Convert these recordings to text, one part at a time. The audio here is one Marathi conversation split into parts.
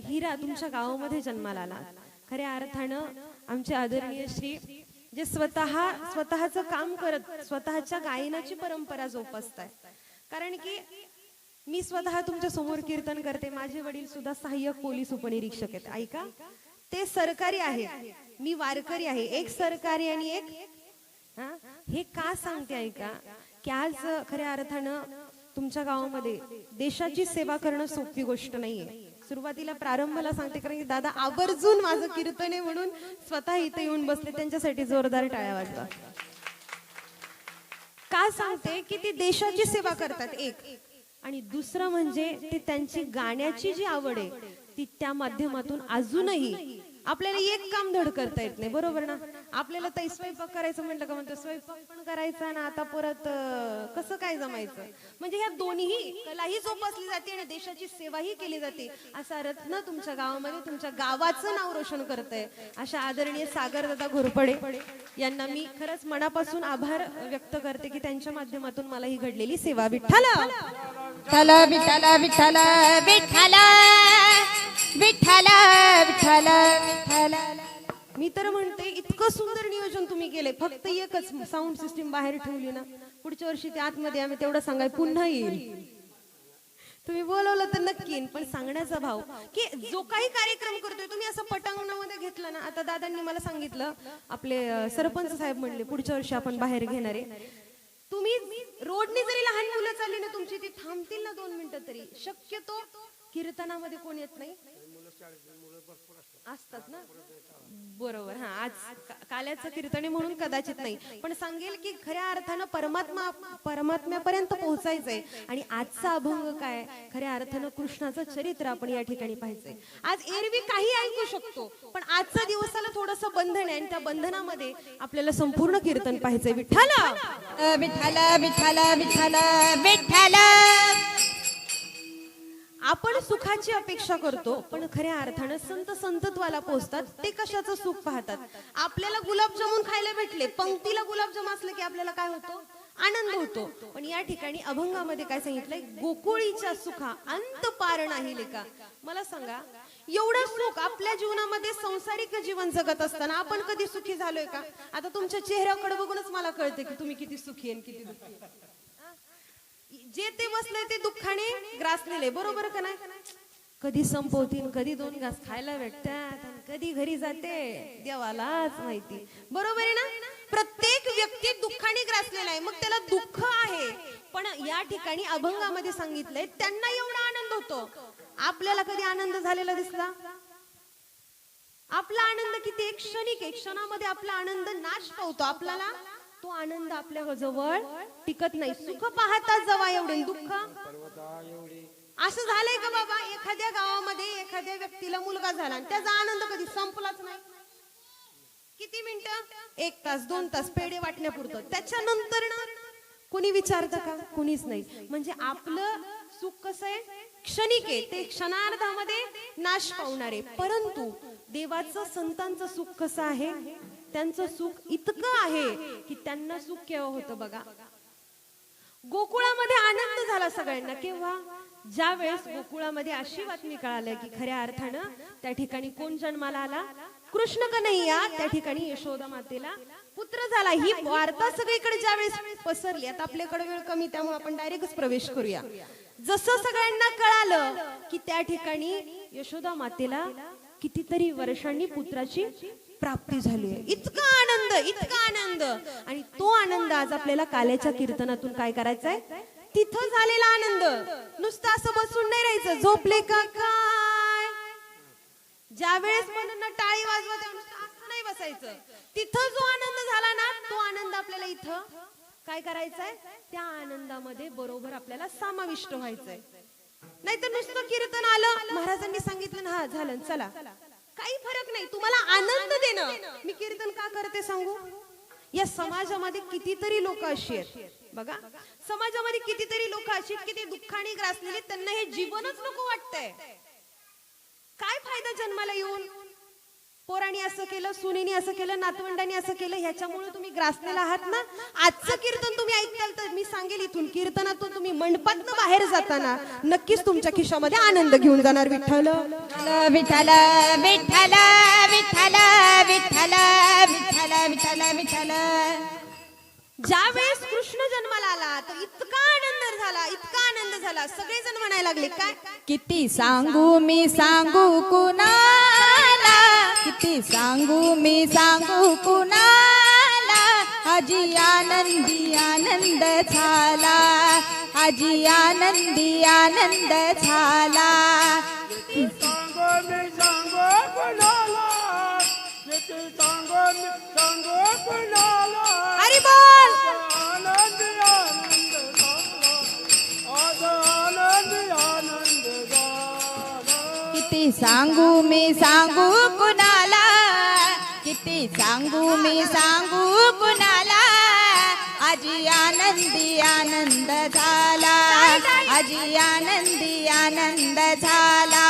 हिरा तुमच्या गावामध्ये जन्माला आला. खऱ्या अर्थानं आमचे आदरणीय श्री जे स्वतःचं काम करत स्वतःच्या गायनाची परंपरा जोपासताय. कारण की मी स्वतः तुमच्या समोर कीर्तन करते. माझे वडील सुद्धा सहाय्यक पोलीस उपनिरीक्षक आहेत. ऐका, ते सरकारी आहेत, मी वारकरी आहे. एक सरकारी आणि एक हे का सांगते ऐका, की आज खऱ्या अर्थानं तुमच्या गावामध्ये देशाची सेवा करणं सोपी गोष्ट नाहीये. सुरुवातीला प्रारंभाला सांगते, कारण की दादा आवर्जून माझं कीर्तन आहे म्हणून स्वतः इथे येऊन बसले. त्यांच्यासाठी जोरदार टाळ्या वाजवा. का सांगते की ती देशाची सेवा करतात एक, आणि दुसरं म्हणजे ती त्यांची गाण्याची जी आवड आहे ती त्या माध्यमातून अजूनही आपल्याला एक काम धड करता येत नाही. बरोबर ना? आपल्याला तर स्वयंपाक करायचं म्हटलं का म्हणतो स्वयंपाक पण करायचा ना, आता परत कसं काय जमायचं. म्हणजे ह्या दोन्ही कलाही जोपासली जाते आणि देशाची सेवाही केली जाते. असा रत्न तुमच्या गावामध्ये तुमच्या गावाचं नाव रोशन करतंय. अशा आदरणीय सागरदादा घोरपडे यांना मी खरंच मनापासून आभार व्यक्त करते की त्यांच्या माध्यमातून मला ही घडलेली सेवा. विठ्ठल विठ्ठल विठ्ठल विठ्ठल विठ्ठल विठ्ठल विठ्ठल विठ्ठल. मी तर म्हणते इतकं सुंदर नियोजन तुम्ही केले. फक्त एकच साऊंड सिस्टीम बाहेर ठेवली ना, पुढच्या वर्षी ते आतमध्ये आम्ही तेवढं सांगाय पुन्हा येईल. तुम्ही बोलवलं तर नक्की येईन, पण सांगण्याचा भाव की जो काही कार्यक्रम करतोय तुम्ही असं पटांगणामध्ये घेतलं ना. आता दादांनी मला सांगितलं, आपले सरपंच साहेब म्हणले पुढच्या वर्षी आपण बाहेर घेणारे. तुम्ही रोडने जरी लहान मुलं चालली ना तुमची, ती थांबतील ना 2 मिनिटं तरी. शक्यतो कीर्तनामध्ये कोण येत नाही, असतात ना. बरोबर. हा, आज काल्याचं कीर्तन म्हणून कदाचित नाही, पण सांगेल की खऱ्या अर्थानं परमात्म्यापर्यंत पोहोचायचंय. आणि आजचा अभंग काय, खऱ्या अर्थानं कृष्णाचं चरित्र आपण या ठिकाणी पाहायचंय. आज एरवी काही ऐकू शकतो, पण आजच्या दिवसाला थोडंसं बंधन आहे आणि त्या बंधनामध्ये आपल्याला संपूर्ण कीर्तन पाहायचंय. विठ्ठल विठ्ठल विठ्ठल विठ्ठल विठ्ठल. आपण सुखाची अपेक्षा करतो, पण खऱ्या अर्थानं संत संतत्वाला पोहोचतात ते कशाचं सुख पाहतात. आपल्याला गुलाबजामुन खायला भेटले, पंक्तीला गुलाबजाम असले की आपल्याला काय होतो, आनंद होतो. पण या ठिकाणी अभंगामध्ये काय सांगितलंय, गोकुळीच्या सुखा अंत पार नाही लेका. मला सांगा, एवढं सुख आपल्या जीवनामध्ये संसारिक जीवन जगत असताना आपण कधी सुखी झालोय का? आता तुमच्या चेहऱ्याकडे बघूनच मला कळते की तुम्ही किती सुखी आणि किती दुःखी. जे ते बसले ते दुःखाने ग्रासलेले. बरोबर का नाही? कधी संपवतील, कधी 2 घास खायला भेटतात, कधी घरी जाते देवालाच माहिती. बरोबर आहे ना? प्रत्येक व्यक्ती दुःखाने ग्रासलेला आहे, मग त्याला दुःख आहे. पण या ठिकाणी अभंगामध्ये सांगितलंय त्यांना एवढा आनंद होतो. आपल्याला कधी आनंद झालेला दिसला? आपला आनंद किती क्षणिक आहे, क्षणामध्ये आपला आनंद नाश पावतो. आपल्याला तो आनंद आपल्या जवळ टिकत नाही. सुख पाहता जवळ एवढे दुःख. असं झालंय का बाबा, एखाद्या गावामध्ये एखाद्या व्यक्तीला मुलगा झाला आणि त्याचा आनंद कधी संपलाच नाही. किती मिनिटं, 1 तास 2 तास पेढे वाटण्यापुरतं. त्याच्यानंतर ना कोणी विचारतं का? कोणीच नाही. म्हणजे आपलं सुख कसं आहे, क्षणिक आहे, ते क्षणार्धामध्ये नाश पावणारे. परंतु देवाचं संतांचं सुख कसं आहे, त्यांचं सुख इतकं आहे की त्यांना सुख केव्हा होतं बघा. गोकुळामध्ये आनंद झाला सगळ्यांना. केव्हा? ज्या वेळेस गोकुळामध्ये अशी बातमी कळाली की खऱ्या अर्थानं त्या ठिकाणी कोण जन्माला आला, कृष्ण कन्हैया. त्या ठिकाणी यशोदा मातेला पुत्र झाला. ही वार्ता सगळीकडे ज्या वेळेस पसरली. आता आपल्याकडे वेळ कमी, त्यामुळे आपण डायरेक्टच प्रवेश करूया. जसं सगळ्यांना कळालं की त्या ठिकाणी यशोदा मातेला कितीतरी वर्षांनी पुत्राची प्राप्ती झाली आहे, इतका आनंद, इतका आनंद. आणि तो आनंद आज आपल्याला काल्याच्या कीर्तनातून काय करायचंय, तिथं झालेला आनंद. नुसतं असं बसून नाही राहायचं, झोपले का काय, ज्या वेळेस म्हणून टाळी वाजवा त्यानुसार असं नाही बसायचं. तिथं जो आनंद झाला ना, तो आनंद आपल्याला इथं काय करायचंय, त्या आनंदामध्ये बरोबर आपल्याला समाविष्ट व्हायचंय. नाहीतर नुसतं कीर्तन आलं, महाराजांनी सांगितलं ना, हा झालं चला, काही फरक नाही. तुम्हाला आनंद देणं. मी कीर्तन का करते सांगू, या समाजामध्ये कितीतरी लोक अशी आहेत बघा. समाजामध्ये कितीतरी लोक अशी आहेत की ते दुःखाने ग्रासलेले, त्यांना हे जीवनच नको वाटतंय. काय फायदा जन्माला येऊन? पोरांनी असं केलं, सुनेनी असं केलं, नातवंडांनी असं केलं, ह्याच्यामुळे तुम्ही ग्रासलेला आहात ना. आजचं कीर्तन तुम्ही ऐकाल तर मी सांगेल इथून कीर्तनातून तुम्ही मंडपातनं बाहेर जाताना नक्कीच तुमच्या खिशामध्ये आनंद घेऊन जाणार. विठ्ठल विठ्ठल विठ्ठल विठ्ठल विठ्ठल विठ्ठल विठ्ठल विठ्ठल. ज्यावेळेस कृष्ण जन्माला आला तर इतका आनंद झाला, इतका आनंद झाला, सगळेजण म्हणायला लागले काय, किती सांगू मी सांगू कुणाला, किती सांगू मी सांगू कुणाला, आजी आनंदी आनंद झाला, आजी आनंदी आनंद झाला. हरी बोल. किती सांगू मी सांगू कुणाला, किती सांगू मी सांगू कुणाला, आजी आनंदी आनंद झाला, आजी आनंदी आनंद झाला.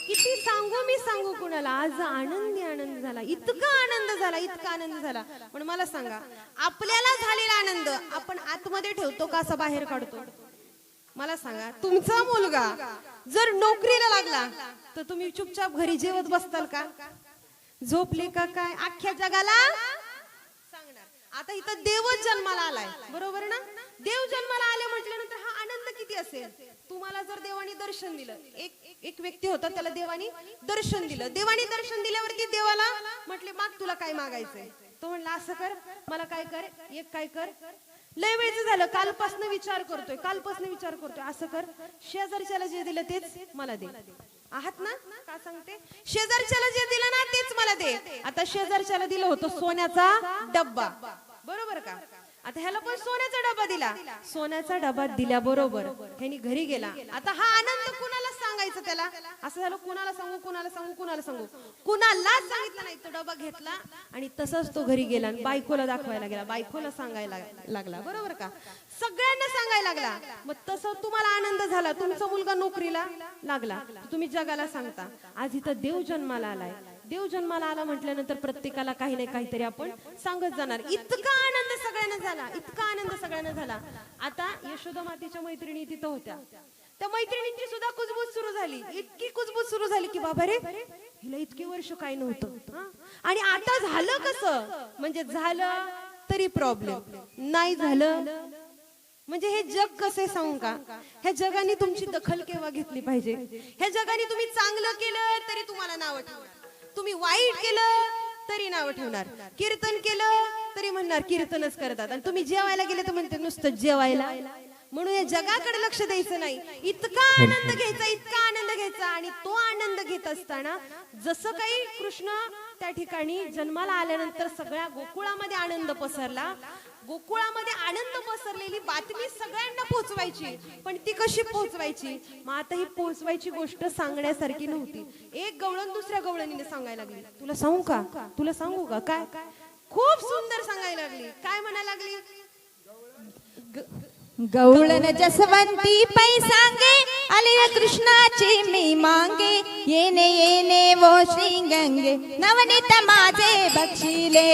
किती सांगू मी सांगू कुणाला, आज आनंदी आनंद झाला, इतका आनंद झाला, इतका आनंद झाला. पण मला सांगा, आपल्याला झालेला आनंद आपण आतमध्ये ठेवतो का असा बाहेर काढतो? मला सांगा, तुमचा मुलगा जर नोकरीला लागला तर तुम्ही चुपचाप घरी जेवत बसताल का? झोपले का काय अख्ख्या जगाला सांगणार. आता इथं देवच जन्माला आलाय, बरोबर ना? देव जन्माला आले म्हटल्यानंतर हा आनंद किती असेल. तुम्हाला जर देवानी दर्शन दिलं, एक व्यक्ती होता, त्याला देवानी दर्शन दिलं. देवानी दर्शन दिल्यावरती देवाला म्हटले माग तुला काय मागायचंय. तो म्हणला असं कर, मला काय कर, एक काय कर. लय वेळचं झालं, कालपासनं विचार करतोय, असं कर, शेजारच्याला जे दिलं तेच मला दे. आहात ना? का सांगते, शेजारच्याला जे दिलं ना तेच मला दे. आता शेजारच्याला दिलं होतं सोन्याचा डब्बा, बरोबर का? आता ह्याला पण सोन्याचा डबा दिला, सोन्याचा डबा दिल्या बरोबर ह्यानी घरी गेला. आता हा आनंद कुणाला सांगायचा त्याला? असं झालं, कुणाला सांगू कुणालाच सांगितलं नाही. तो डबा घेतला आणि तसंच तो घरी गेला आणि बायकोला दाखवायला गेला, बायकोला सांगायला लागला, बरोबर का? सगळ्यांना सांगायला लागला. मग तसं तुम्हाला आनंद झाला, तुमचा मुलगा नोकरीला लागला, तुम्ही जगाला सांगता. आज इथं देव जन्माला आलाय, देव जन्माला आला म्हटल्यानंतर प्रत्येकाला काही नाही काहीतरी आपण सांगत जाणार. इतका आनंद सगळ्यांना झाला, इतका आनंद सगळ्यांना झाला. आता यशोदा मातेच्या मैत्रिणी तिथं होत्या, त्या मैत्रिणींची सुद्धा कुजबूज सुरू झाली, इतकी कुजबूज सुरू झाली की बाबा रे, हिला इतकी वर्ष काय नव्हतं आणि आता झालं कसं. म्हणजे झालं तरी प्रॉब्लेम, नाही झालं म्हणजे हे जग कसे सांगू का. ह्या जगाने तुमची दखल केव्हा घेतली पाहिजे. ह्या जगाने तुम्ही चांगलं केलं तरी तुम्हाला नाव ठेवणार, तुम्ही वाईट केलं तरी नाव ठेवणार, कीर्तन केलं तरी म्हणणार कीर्तनच करतात, आणि तुम्ही जेवायला गेले तर म्हणते नुसतं जेवायला. म्हणून या जगाकडे लक्ष द्यायचं नाही, इतका आनंद घ्यायचा, इतका आनंद घ्यायचा. आणि तो आनंद घेत असताना जसं काही कृष्ण त्या ठिकाणी जन्माला आल्यानंतर सगळ्या गोकुळामध्ये आनंद पसरला, गोकुळामध्ये आनंद पसरलेली बातमी सगळ्यांना पोहोचवायची. पण ती कशी पोहोचवायची? मग आता ही पोहोचवायची गोष्ट सांगण्यासारखी नव्हती. एक गवळण दुसऱ्या गवळणीने सांगायला लागली, तुला सांगू का, तुला सांगू का. काय खूप सुंदर सांगायला लागली. काय म्हणायला लागली, गवळण जसवंती पै सांगे, आले कृष्णाची मी मांगे, येणे येणे वो श्री गंगे, नवनीत माझे बक्षिले,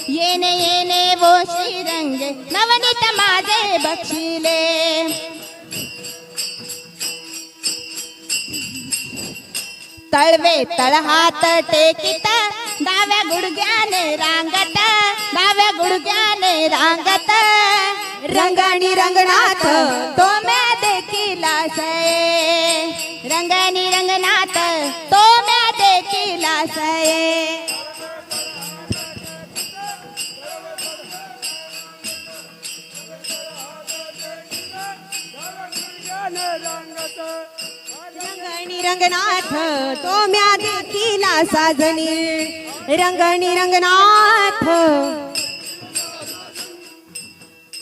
येणे येणे वो श्री रंगे, नवनीत माझे बक्षिले. तळवे तळहात टेकित, डाव्या गुडघ्याने रांगत, डाव्या गुडघ्याने रांगत, रंगानी रंगनाथ तो मैं देखिला सये, रंगानी रंगनाथ तो मैं देखिला सये. रंगणी रंगनाथ तो म्या देखीला साजनी, रंगणी रंगनाथ.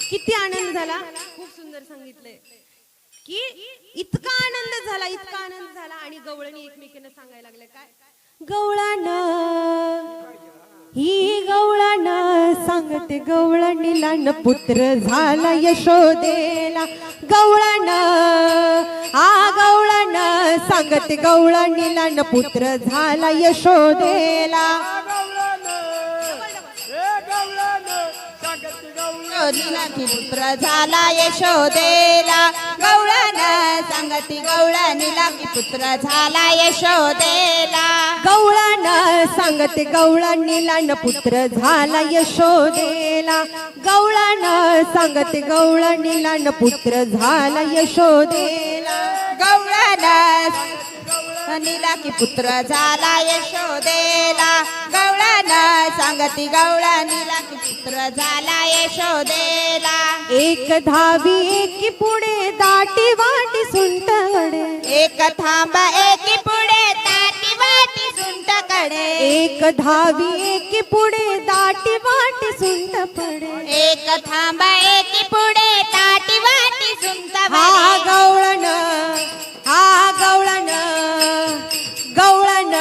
किती आनंद झाला, खूप सुंदर सांगितलंय. की इतका आनंद झाला, इतका आनंद झाला आणि गवळणी एकमेकींना सांगायला लागले काय, गवळण ही गवळण सांगते गवळणीला न पुत्र झाला यशोदेला, गवळण आ गवळण सांगते गवळणीला न पुत्र झाला यशोदेला. नीलाकी पुत्र झाला यशोदेला, गवळण सांगती गवळणीला की पुत्र झाला यशोदेला. गवळण सांगते गवळणीला न पुत्र झाला यशोदेला, गवळण सांगते गवळणीला न पुत्र झाला यशोदेला. गवळण नीला की पुत्र झाला यशोदेला, गवळण सांगती गवळणीला की पुत्र झाला यशोदेला. एक धावी एकी पुढे दाटी वाटी सुंटकडे, एक थांबा एकी पुढे ताटी वाटी सुंटकडे, एक धावी एकी पुढे दाटी वाटी सुंट पडे. एक थांबा एकी पुढे ताटी वाटी सुंट हा गवळण हा गवळण गवळण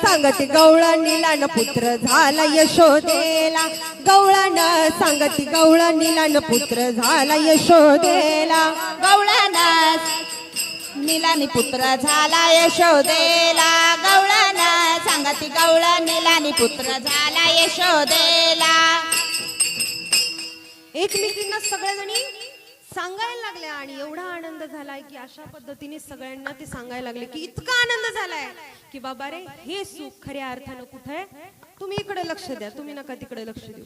सांगती गवळणीला न पुत्र झाला यशोदेला, गवळण सांगती गवळणीला न पुत्र झाला यशोदेला. गवळण नीलानी पुत्र झाला यशोदेला, गवळण सांगती गवळण नीलानी पुत्र झाला यशोदेला. एकमेकींना सगळ्याजणी सांगायला लागल्या आणि एवढा आनंद झालाय की अशा पद्धतीने सगळ्यांना ते सांगायला लागले की इतका आनंद झालाय की बाबा रे हे सुख खऱ्या अर्थानं कुठे आहे, तुम्ही इकडे लक्ष द्या, तुम्ही नका तिकडे लक्ष देऊ.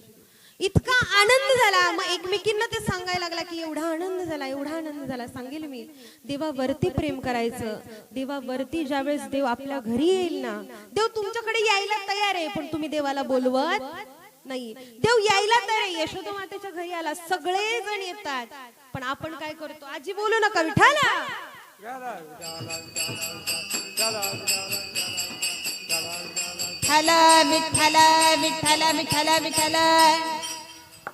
इतका आनंद झाला. मग एकमेकींना ते सांगायला लागला की एवढा आनंद झाला, एवढा आनंद झाला. सांगेल मी, देवावरती प्रेम करायचं. देवावरती ज्यावेळेस देव आपल्या घरी येईल ना, देव तुमच्याकडे यायला तयार आहे, पण तुम्ही देवाला बोलवत नाही. देव यायला तयार आहे. यशोदा मातेच्या घरी आला, सगळे जण येतात, पण आपण काय करतो, आजी बोलू नका विठाला. विठ्ठल विठ्ठल विठ्ठल विठ्ठल विठ्ठल.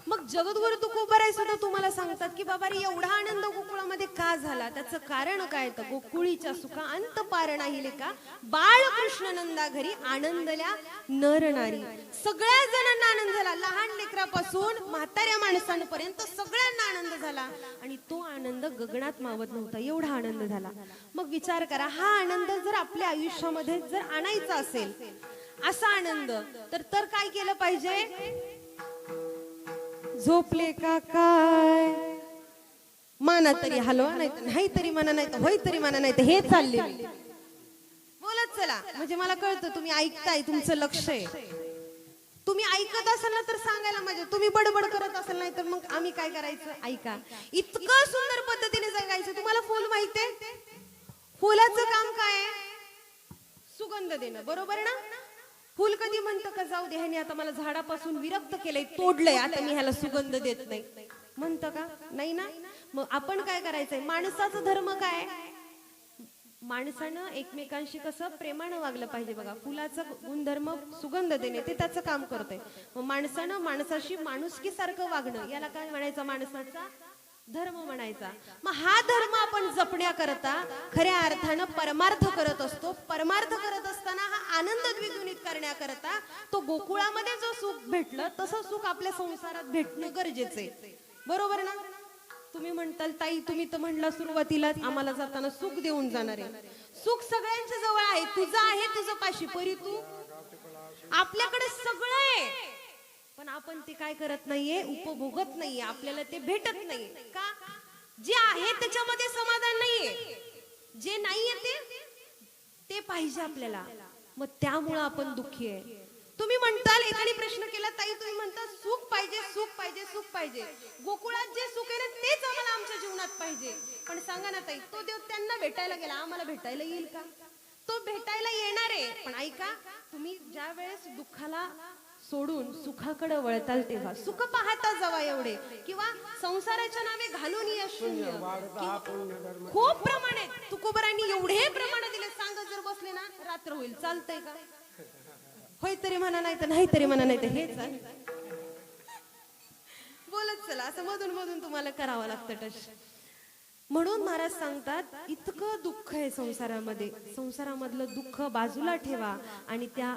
मग जगद्गुरु तुकोबाराय सुद्धा तुम्हाला सांगतात की बाबा रे एवढा आनंद गोकुळामध्ये का झाला, त्याचं कारण काय, तर गोकुळीच्या सुखा अंत पार नाही लेका, बाळकृष्ण नंदा घरी आनंदल्या नर नारी. सगळ्या जणांना आनंद झाला, लहान लेकरापासून म्हाताऱ्या माणसांपर्यंत सगळ्यांना आनंद झाला आणि तो आनंद गगनात मावत नव्हता, एवढा आनंद झाला. मग विचार करा, हा आनंद जर आपल्या आयुष्यामध्ये जर आणायचा असेल, असा आनंद, तर काय केलं पाहिजे. झोपले का काय, माना तरी हलवा, नाही तरी म्हणा, नाही तर होय तरी म्हणा, नाही तर हे चालले बोलत चला. म्हणजे मला कळतं तुम्ही ऐकताय, तुमचं लक्ष आहे. तुम्ही ऐकत असाल ना तर सांगायला मजा, तुम्ही बडबड करत असाल नाही तर मग आम्ही काय करायचं, ऐका. इतकं सुंदर पद्धतीने जगायचं. तुम्हाला फुल माहितीये, फुलाचं काम काय आहे, सुगंध देणं, बरोबर ना. फुल कधी म्हणतं का जाऊ दे, ह्याने आता मला झाडापासून विरक्त केलंय, तोडलंय, आता मी ह्याला सुगंध देत नाही, म्हणतं का, नाही ना. मग आपण काय करायचंय, माणसाचा धर्म काय, माणसानं एकमेकांशी कसं प्रेमानं वागलं पाहिजे. बघा, फुलाचा गुणधर्म सुगंध देणे, ते त्याचं काम करतंय. मग माणसानं माणसाशी माणुसकी सारखं वागणं, याला काय म्हणायचं, माणसाचा धर्म म्हणायचा. मग हा धर्म आपण जपण्याकरता खऱ्या अर्थानं परमार्थ करत असतो. परमार्थ करत असताना हा आनंद द्विगुणित करण्याकरता तो गोकुळामध्ये जो सुख भेटलं तसं सुख आपल्या संसारात भेटणं गरजेचं आहे, बरोबर ना. तुम्ही म्हणताल ताई, तुम्ही तर म्हणला सुरुवातीलाच आम्हाला जाताना सुख देऊन जाणार आहे. सुख सगळ्यांच्या जवळ आहे, तुझं आहे, तुझं पाशी, परी तू आपल्याकडे सगळं आहे, पण आपण ते काय करत नाहीये, उपभोगत नाहीये, आपल्याला ते भेटत नाहीये. का, जे आहे त्याच्यामध्ये समाधान नाहीये, जे नाहीये ते पाहिजे आपल्याला. मग त्यामुळे आपण दुःखी आहे. तुम्ही म्हणताल, एकाने प्रश्न केला, ताई तुम्ही म्हणता सुख पाहिजे, सुख पाहिजे, सुख पाहिजे, गोकुळात जे सुख आहे ना तेच आम्हाला आमच्या जीवनात पाहिजे. पण सांगा ना ताई, तो देव त्यांना भेटायला गेला, आम्हाला भेटायला येईल का. तो भेटायला येणार आहे, पण ऐका, तुम्ही ज्या वेळेस दुःखाला सोडून सुखाकडे वळताल तेव्हा सुख पाहता जावा एवढे, किंवा संसाराच्या नावे घालून या शून्य. खूप प्रमाणे तुकोबारांनी एवढे प्रमाण दिले, सांगत जर बसले ना रात्र होईल, चालतंय का, होय तरी म्हणा, नाही तर नाही तरी म्हणा, नाही तर हे चाल बोलत चला. असं मधून मधून तुम्हाला करावं लागतं टच. म्हणून महाराज सांगतात इतकं दुःख आहे संसारामध्ये, संसारामधलं दुःख बाजूला ठेवा आणि त्या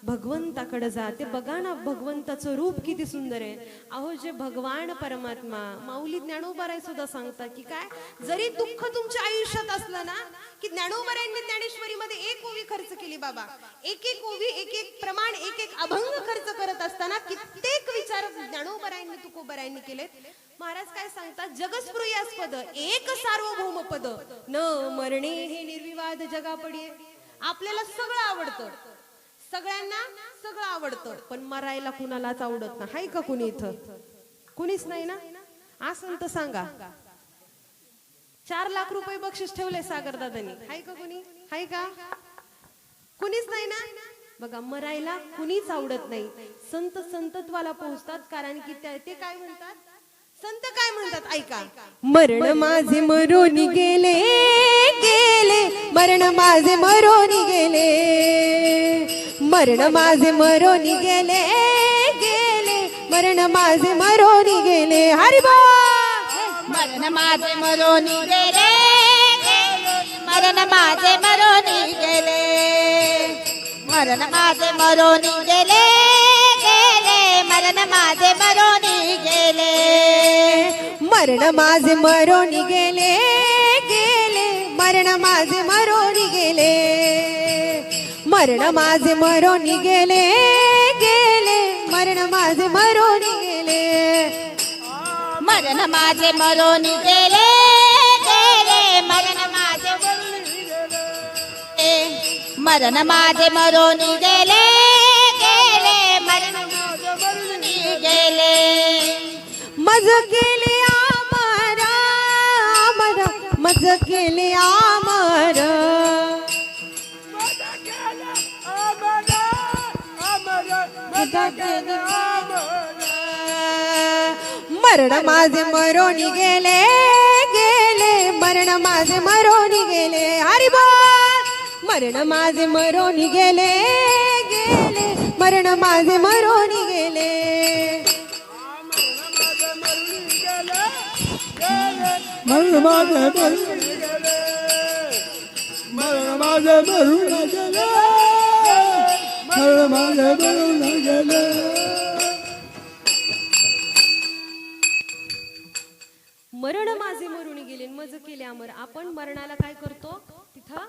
भगवंताकडे जा. ते बघा ना, भगवंताचं रूप किती सुंदर आहे. अहो जे भगवान परमात्मा माऊली ज्ञानोबाराय सुद्धा सांगतात की काय, जरी दुःख तुमच्या आयुष्यात असलं ना, की ज्ञानोबारायांनी ज्ञानेश्वरीमध्ये एक ओवी खर्च केली बाबा, एक एक ओवी, एक एक प्रमाण, एक एक अभंग खर्च करत असताना कित्येक विचार ज्ञानोबारायांनी तुकोबारायांनी केलेत. महाराज काय सांगतात, जगस्पृयास्पद एक सार्वभौम पद न मरणे हे निर्विवाद जगापडी. आपल्याला सगळं आवडतं, सगळ्यांना सगळं आवडतं, पण मरायला कुणालाच आवडत नाही. हाय का कुणी इथं? कुणीच नाही ना? असं तर सांगा. 4 लाख रुपये बक्षीस ठेवले सागर दादानी. हाय का कुणी? हाय का? कुणीच नाही ना? बघा, मरायला कुणीच आवडत नाही. संत संतत्वाला पोहोचतात, कारण की ते काय म्हणतात, संत काय म्हणतात ऐका, मरण माझे मरून गेले गेले, मरण माझे मरून गेले, मरण माझे मरून गेले गेले, मरण माझे मरून गेले. हरी बोल. मरण माझे मरून गेले मरण माझे मरून गेले, मरण माझे मरून गेले गेले, मरण माझे मरून गेले, मरण माझे मरून गेले गेले, मरण माझे मरून गेले, मरण माझे मरून गेले गेले, मरण माझे मरून गेले, मरण माझे मरून गेले गेले, मरण माझे मरण माझे मरून गेले गेले, मरण माझे मरून गेले, मज केले आमर आमर, मज केले आमर, मरण माझे मरून गेले गेले, मरण माझे मरून गेले. हरी बोल. मरण माझे मरून गेले गेले, मरण माझे मरून गेले, मरण माझे मरून गेले, मरण माझे मरून गेले, मरण माझे मरून गेले. मरण माझे मरून गेले, मज केले अमर. आपण मरणाला काय करतो, तिथं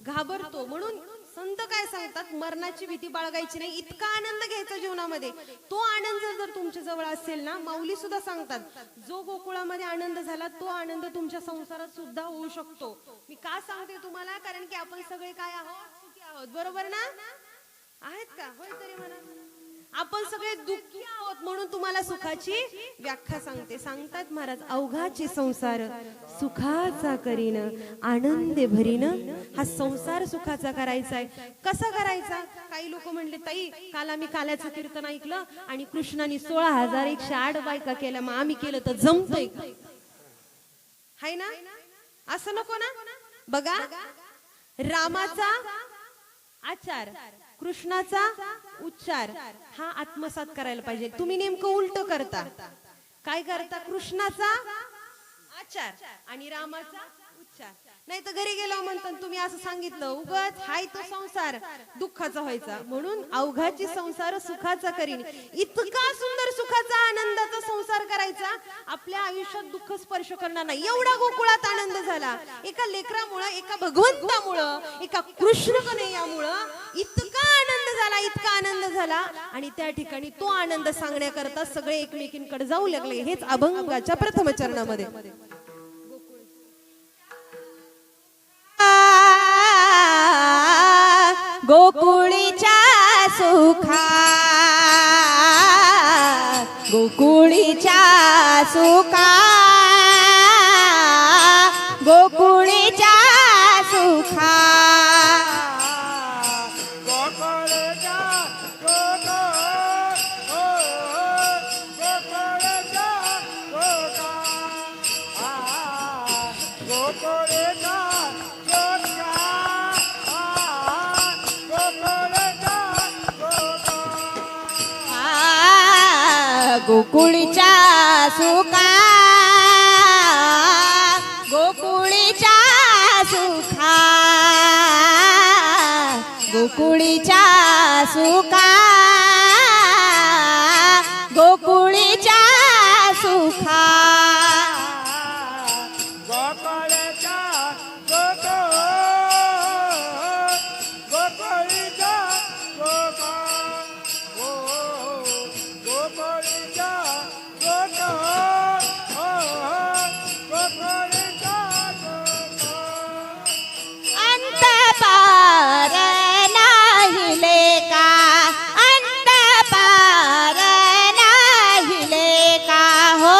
घाबरतो. म्हणून संत काय सांगतात, मरणाची भीती बाळगायची नाही, इतका आनंद घ्यायचा जीवनामध्ये. तो आनंद जर तुमच्या जवळ असेल ना, माऊली सुद्धा सांगतात, जो गोकुळामध्ये आनंद झाला तो आनंद तुमच्या संसारात सुद्धा होऊ शकतो. मी का सांगते तुम्हाला, कारण की आपण सगळे काय आहोत, सुखी आहोत. बरोबर ना? आहेत का? होय तरी म्हणा. आपण सगळे दुःखी आहोत, म्हणून तुम्हाला सुखाची व्याख्या सांगते. सांगतात महाराज, अवघाचे संसार सुखाचा करीन, आनंदे भरीन. हा संसार सुखाचा करायचा आहे. कसा करायचा? काही लोक म्हणले, ताई काल आम्ही काल्याचं कीर्तन ऐकलं आणि कृष्णाने 16,108 बायका केल्या, मग आम्ही केलं तर जमतंय का? हाय ना? असं नको ना. बघा, रामाचा आचार, कृष्णाचा उच्चार हा आत्मसात करायला पाहिजे. तुम्ही नेमकं उलट करता. काय करता? कृष्णाचा आचार आणि रामाचा उच्चार. नाही तर घरी गेलो म्हणतात तुम्ही असं सांगितलं, उगाच हाय तो संसार दुःखाचा व्हायचा. म्हणून अवघाची संसार सुखाचा करीन. इतका सुंदर सुखाचा आनंदाचा संसार करायचा, आपल्या आयुष्यात दुःख स्पर्श करणार नाही. एवढा गोकुळात आनंद झाला एका लेकरामुळं, एका भगवंतामुळं, एका कृष्ण कन्हैयामुळं. इतका आनंद झाला, इतका आनंद झाला. आणि त्या ठिकाणी तो आनंद सांगण्याकरता सगळे एकमेकींकडे जाऊ लागले. हेच अभंगाच्या प्रथम चरणामध्ये. गोकुळीच्या सुखा, गोकुळीच्या सुखा, गोकुळीच्या सुखा, गोकुळच्या गोका, गोकुळच्या गोका, गोकुळच्या गोकुळीच्या सुखा, गोकुळीच्या सुखा गोकुळीच्या सुखा गोकुळीच्या सुखा गोकुळेच्या गोकुळ गोकुळीच्या गोकुळ गोकुळीच्या गोकुळ गोकुळीच्या गोकुळ अंत पार नाही लेका अंत पार नाही लेका हो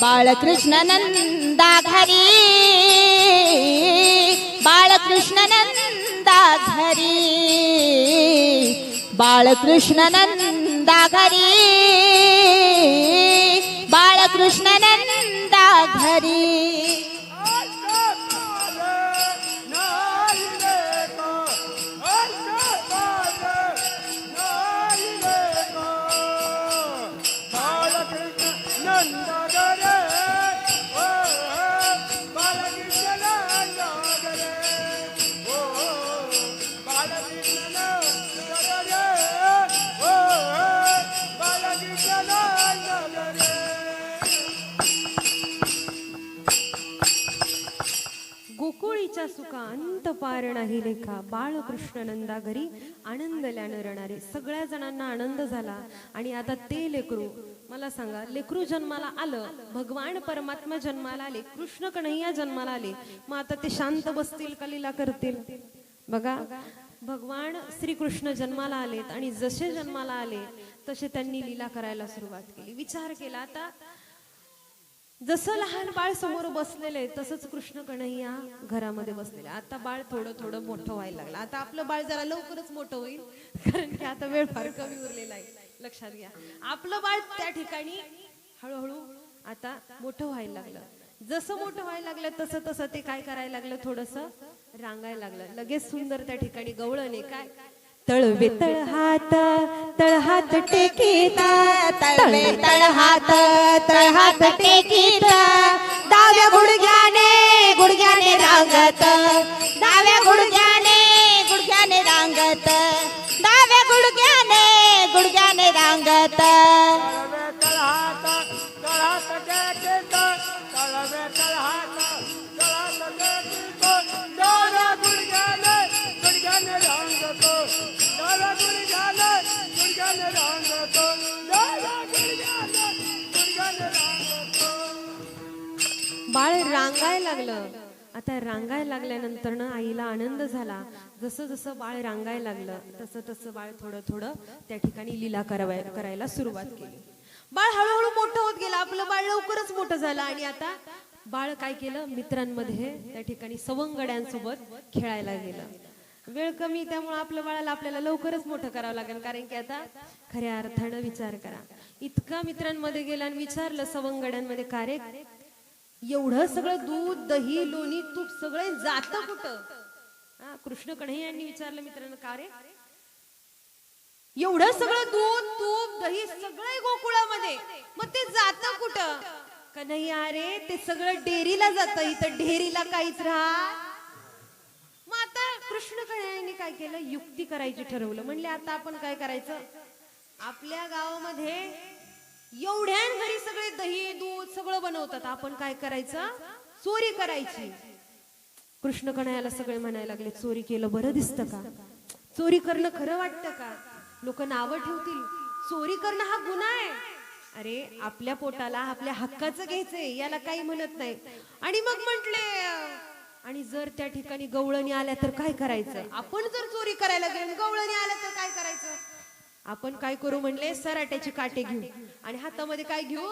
बाळकृष्ण नंदा घरी बाळकृष्ण नंदा घरी बाळकृष्ण नंदा घरी बाळकृष्ण नंदा घरी गोकुळीच्या सुखा अंत पार नाही लेखा बाळकृष्ण नंदा घरी आनंदल्यानं रणारे. सगळ्या जणांना आनंद झाला. आणि आता ते लेकरू, मला सांगा, लेकरू जन्माला आलं, भगवान परमात्मा जन्माला आले, कृष्ण कन्हैया जन्माला आले, मग आता ते शांत बसतील का लीला करतील? बघा, भगवान श्रीकृष्ण जन्माला आलेत आणि जसे जन्माला आले तसे त्यांनी लीला करायला सुरुवात केली. विचार केला, आता जसं लहान बाळ समोर बसलेले तसंच कृष्ण कन्हैया घरामध्ये बसलेले. आता बाळ थोडं थोडं मोठं व्हायला लागलं. आता आपलं बाळ जरा लवकरच मोठं होईल, कारण की आता वेळ फार कमी उरलेला आहे. लक्षात घ्या, आपलं बाळ त्या ठिकाणी हळूहळू आता मोठं व्हायला लागलं. जसं मोठं व्हायला लागलं तसं तसं ते काय करायला लागलं, थोडंसं रांगायला लागलं. लगेच सुंदर त्या ठिकाणी गवळणे काय, तळवे तळहात तळहात टेकीता तळवे तळहात टेकीत डाव्या गुडघ्याने गुडघ्याने रांगत डाव्या गुडघ्याने रांगत डाव्या गुडघ्याने रांगत बाळ रांगायला लागलं. आता रांगायला लागल्यानंतर ना आईला आनंद झाला. जसं जसं बाळ रांगायला लागलं तसं तसं बाळ थोडं थोडं त्या ठिकाणी लीला करायला सुरुवात केली. बाळ हळूहळू मोठं होत गेलं. आपलं बाळ लवकरच मोठं झालं. आणि आता बाळ काय केलं, मित्रांमध्ये त्या ठिकाणी सवंगड्यांसोबत खेळायला गेलं. वेळ कमी, त्यामुळे आपल्या बाळाला आपल्याला लवकरच मोठं करावं लागेल. कारण की आता खऱ्या अर्थानं विचार करा, इतका मित्रांमध्ये गेला आणि विचारलं सवंगड्यांमध्ये, का रे एवढं सगळं दूध दही लोणी तूप सगळे जातं कुठं? कृष्ण कन्हैयांनी विचारलं मित्रांनो, का रे एवढं सगळं दूध तूप दही सगळे गोकुळामध्ये, मग ते जातं कुठं? कन्हैया, रे ते सगळं डेअरीला जातं, इथं डेअरीला काहीच राहत. मग आता कृष्ण कन्हैयांनी काय केलं, युक्ती करायची ठरवलं. म्हणले आता आपण काय करायचं, आपल्या गावामध्ये एवढ्या घरी सगळे दही दूध सगळं बनवतात, आपण काय करायचं, चोरी करायची. कृष्ण कन्हैयाला सगळे म्हणायला लागले, चोरी केलं बरं दिसतं का? चोरी करणं खरं वाटतं का? लोक नावं ठेवतील, चोरी करणं हा गुन्हा आहे. अरे आपल्या पोटाला आपल्या हक्काचं घ्यायचंय, याला काही म्हणत नाही. आणि मग म्हटले, आणि जर त्या ठिकाणी गवळणी आल्या तर काय करायचं? आपण जर चोरी करायला गेलो गवळणी आल्या तर काय करायचं? आपण काय करू म्हणले, सराट्याचे काटे घेऊ आणि हातामध्ये काय घेऊ,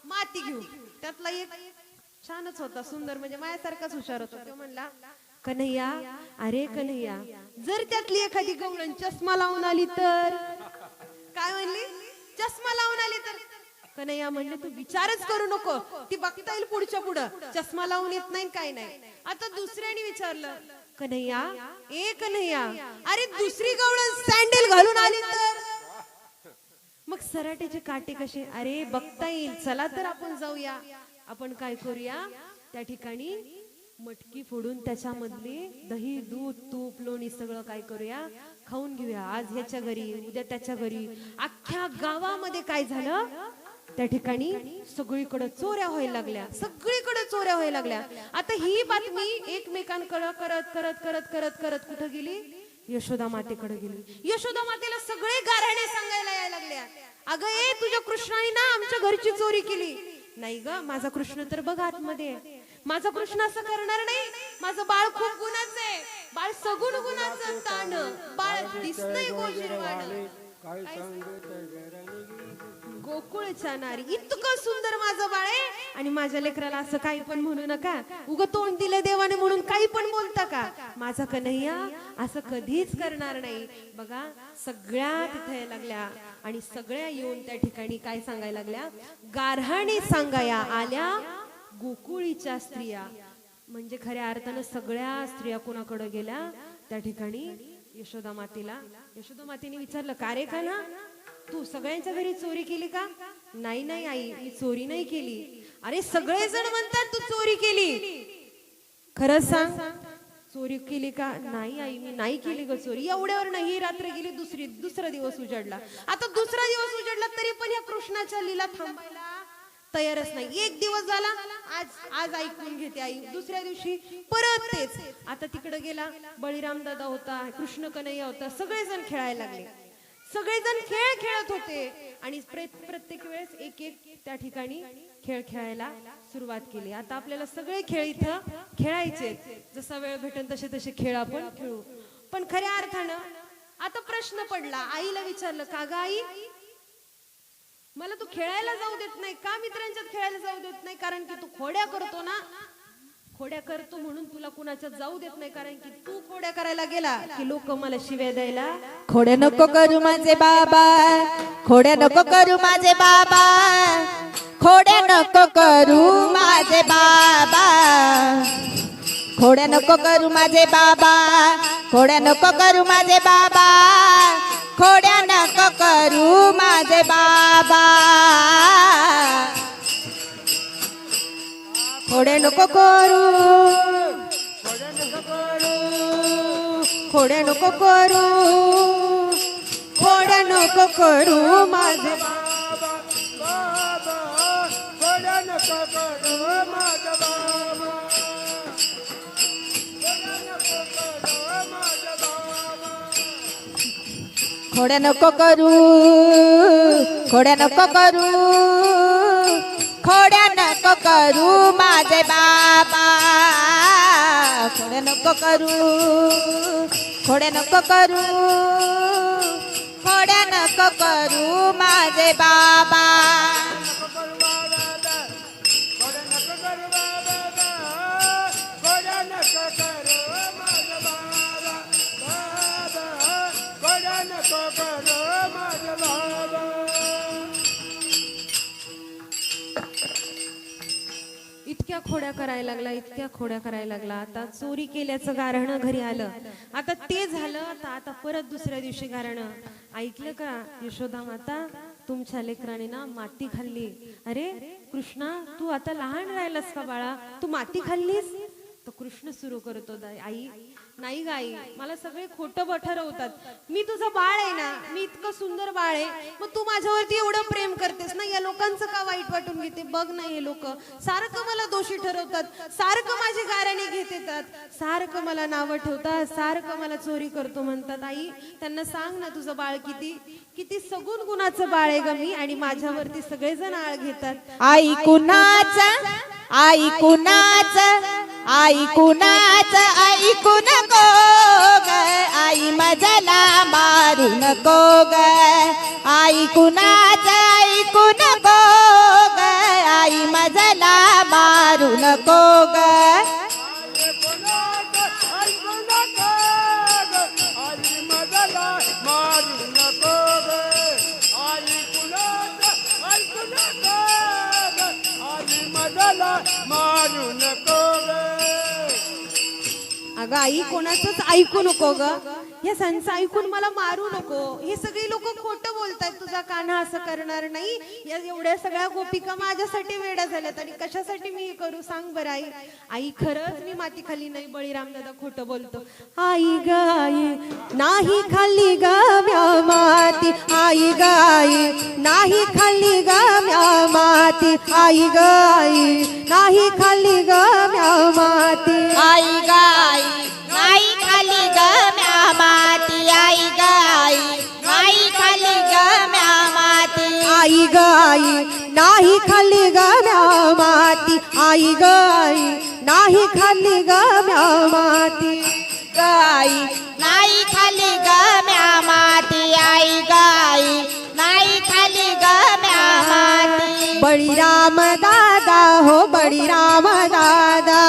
माती घेऊ. त्यातला एक छानच होता, सुंदर, म्हणजे माझ्यासारखाच हुशार होता. तो म्हणला, कन्हैया, अरे कन्हैया, जर त्यातली एखादी गवळण चष्मा लावून आली तर? काय म्हणली, चष्मा लावून आली तर? कन्हैया म्हणले, तू विचारच करू नको, ती बघता येईल पुढच्या पुढं, चष्मा लावून येत नाही काय नाही. आता दुसऱ्याने विचारलं, कन्हैया, ए कन्हैया, अरे दुसरी गवळण सँडल घालून आली तर? मग सराट्याचे काटे कसे? अरे बघता येईल, चला तर आपण जाऊया. आपण काय करूया, त्या ठिकाणी मटकी फोडून त्याच्यामधली दही दूध तूप लोणी सगळं काय करूया खाऊन घेऊया. आज ह्याच्या घरी उद्या त्याच्या घरी. अख्ख्या गावामध्ये काय झालं त्या ठिकाणी सगळीकडे चोऱ्या व्हायला लागल्या. सगळीकडे चोऱ्या व्हायला लागल्या. आता ही बातमी एकमेकांकडे करत करत करत करत करत कुठं गेली? यशोदा मातेकडे गेली. यशोदा मातेला सगळे गाऱ्हाणे सांगायला यायला लागल्या. अगं ए तुझ्या कृष्णाने ना आमच्या घरची चोरी केली. नाही ग माझा कृष्ण तर बघ आतमध्ये आहे. माझा कृष्ण असं करणार नाही. माझं बाळ खूप गुणाचं आहे. बाळ सगुण गुणाचं ताण. बाळ दिसतंय गोशीरवाणं. काय सांगत गोकुळच्या नारी इतकं सुंदर माझं बाळ आहे आणि माझ्या लेकराला असं काही पण म्हणू नका. उग तोंड दिलं देवाने म्हणून काही पण बोलता का? माझा कन्हैया असं कधीच करणार नाही. बघा सगळ्या तिथे लागल्या आणि सगळ्या येऊन त्या ठिकाणी काय सांगायला लागल्या? गारहाणी सांगाया आल्या गोकुळीच्या स्त्रिया. म्हणजे खऱ्या अर्थानं सगळ्या स्त्रिया कोणाकडे गेल्या? त्या ठिकाणी यशोदा मातेला. यशोदा मातेने विचारलं का रे का ना तू सगळ्यांच्या घरी चोरी केली का? नाही नाही आई मी चोरी नाही केली. अरे सगळेजण म्हणतात तू चोरी केली. खरंच सांग चोरी केली का? नाही आई मी नाही केली ग चोरी. एवढ्यावर नाही रात्र गेली. दुसरा दिवस उजडला. आता दुसरा दिवस उजडला तरी पण या कृष्णाच्या लीला थांबायला तयारच नाही. एक दिवस झाला आज ऐकून घेते आई. दुसऱ्या दिवशी परत तेच. आता तिकडे गेला बळीराम दादा होता कृष्ण कन्हैया होता. सगळेजण खेळायला लागले. सगळेजण खेळ खेळत होते आणि प्रत्येक वेळेस एक एक त्या ठिकाणी खेळ खेळायला सुरुवात केली. आता आपल्याला सगळे खेळ इथं खेळायचे. जसा वेळ भेटेल तसे तसे खेळ आपण खेळू. पण खऱ्या अर्थानं आता प्रश्न पडला. आईला विचारलं का ग आई मला तू खेळायला जाऊ देत नाही का? मित्रांच्यात खेळायला जाऊ देत नाही कारण की तू खोड्या करतो ना. खोड्या करतो म्हणून तुला कुणाच्यात जाऊ देत नाही कारण की तू खोड्या करायला गेला की लोक मला शिव्या द्यायला. खोड्या नको करू माझे बाबा. खोड्या नको करू माझे बाबा. खोड्या नको करू माझे बाबा. खोड्या नको करू माझे बाबा. खोड्या नको करू माझे बाबा. खोड्या नको करू माझे बाबा. खोड्या नको करू. खोड्या नको करू. खोड्या नको करू माझे बाबा बाबा खोड्या नको करू माझा बाबा. खोड्या नको करू. खोड्या नको करू. खोड्या नको करू माझे बाबा. खोड्या नको करू. खोड्या नको करू. खोड्या नको करू माझे बाबा. इतक्या खोड्या करायला लागला. इतक्या खोड्या करायला लागला. आता चोरी केल्याचं गाऱ्हाणं घरी आलं. आता ते झालं. आता परत दुसऱ्या दिवशी गाऱ्हाणं ऐकलं का? यशोदा माता तुमच्या लेकराने ना माती खाल्ली. अरे कृष्णा तू आता लहान राहिलास का बाळा? तू माती खाल्लीस? तर कृष्ण सुरू करतो आई नाही ग आई मला सगळे खोटं ठरवतात. मी तुझं बाळ आहे ना. मी इतकं सुंदर बाळ आहे. मग तू माझ्यावरती एवढं प्रेम करतेस ना. या लोकांचं का वाईट वाटून घेते? बघ ना हे लोक सारखं मला दोषी ठरवतात. सारखं माझी गाऱ्हाणे घेत येतात. सारखं मला नावं ठेवतात. सारखं मला चोरी करतो म्हणतात. आई त्यांना सांग ना तुझं बाळ किती सगुण गुणाचं बाळ आहे ग मी. आणि माझ्यावरती सगळेजण आळ घेतात. आई कुणाचा. आई कुणाचा. आई कुणाचा. ऐकू नको ग. आई मजला मारू नको ग. आई कुणाचा. ऐकू नको ग. आई मजला मारू नको ग. मारू नको. अगं आई कोणाचंच ऐकू नको ग. या संच ऐकून मला मारू नको. हे सगळी लोक खोटं बोलतायत, तुझा कान्हा असं करणार नाही. या एवढ्या सगळ्या गोपिका माझ्यासाठी वेड्या झाल्यात आणि कशासाठी मी हे करू सांग बरं आई. आई खरंच मी माती खाली नाही. बळीराम दादा खोटं बोलतो. आई ग आई नाही खाल्ली ग म्या माती, आई ग आई नाही खाल्ली ग म्या माती, आई ग आई नाही खाल्ली ग म्या माती. आई गाई नाही खाली ग म्या माती, आई गाई नाही खाली ग म्या माती. आई ग आई नाही खाल्ली ग म्या माती, आई ग आई नाही खाल्ली ग म्या माती. गाई नाही खाली ग म्या माती, आई गाई नाही खाली ग म्या माती. बळीराम दादा हो बळीराम दादा,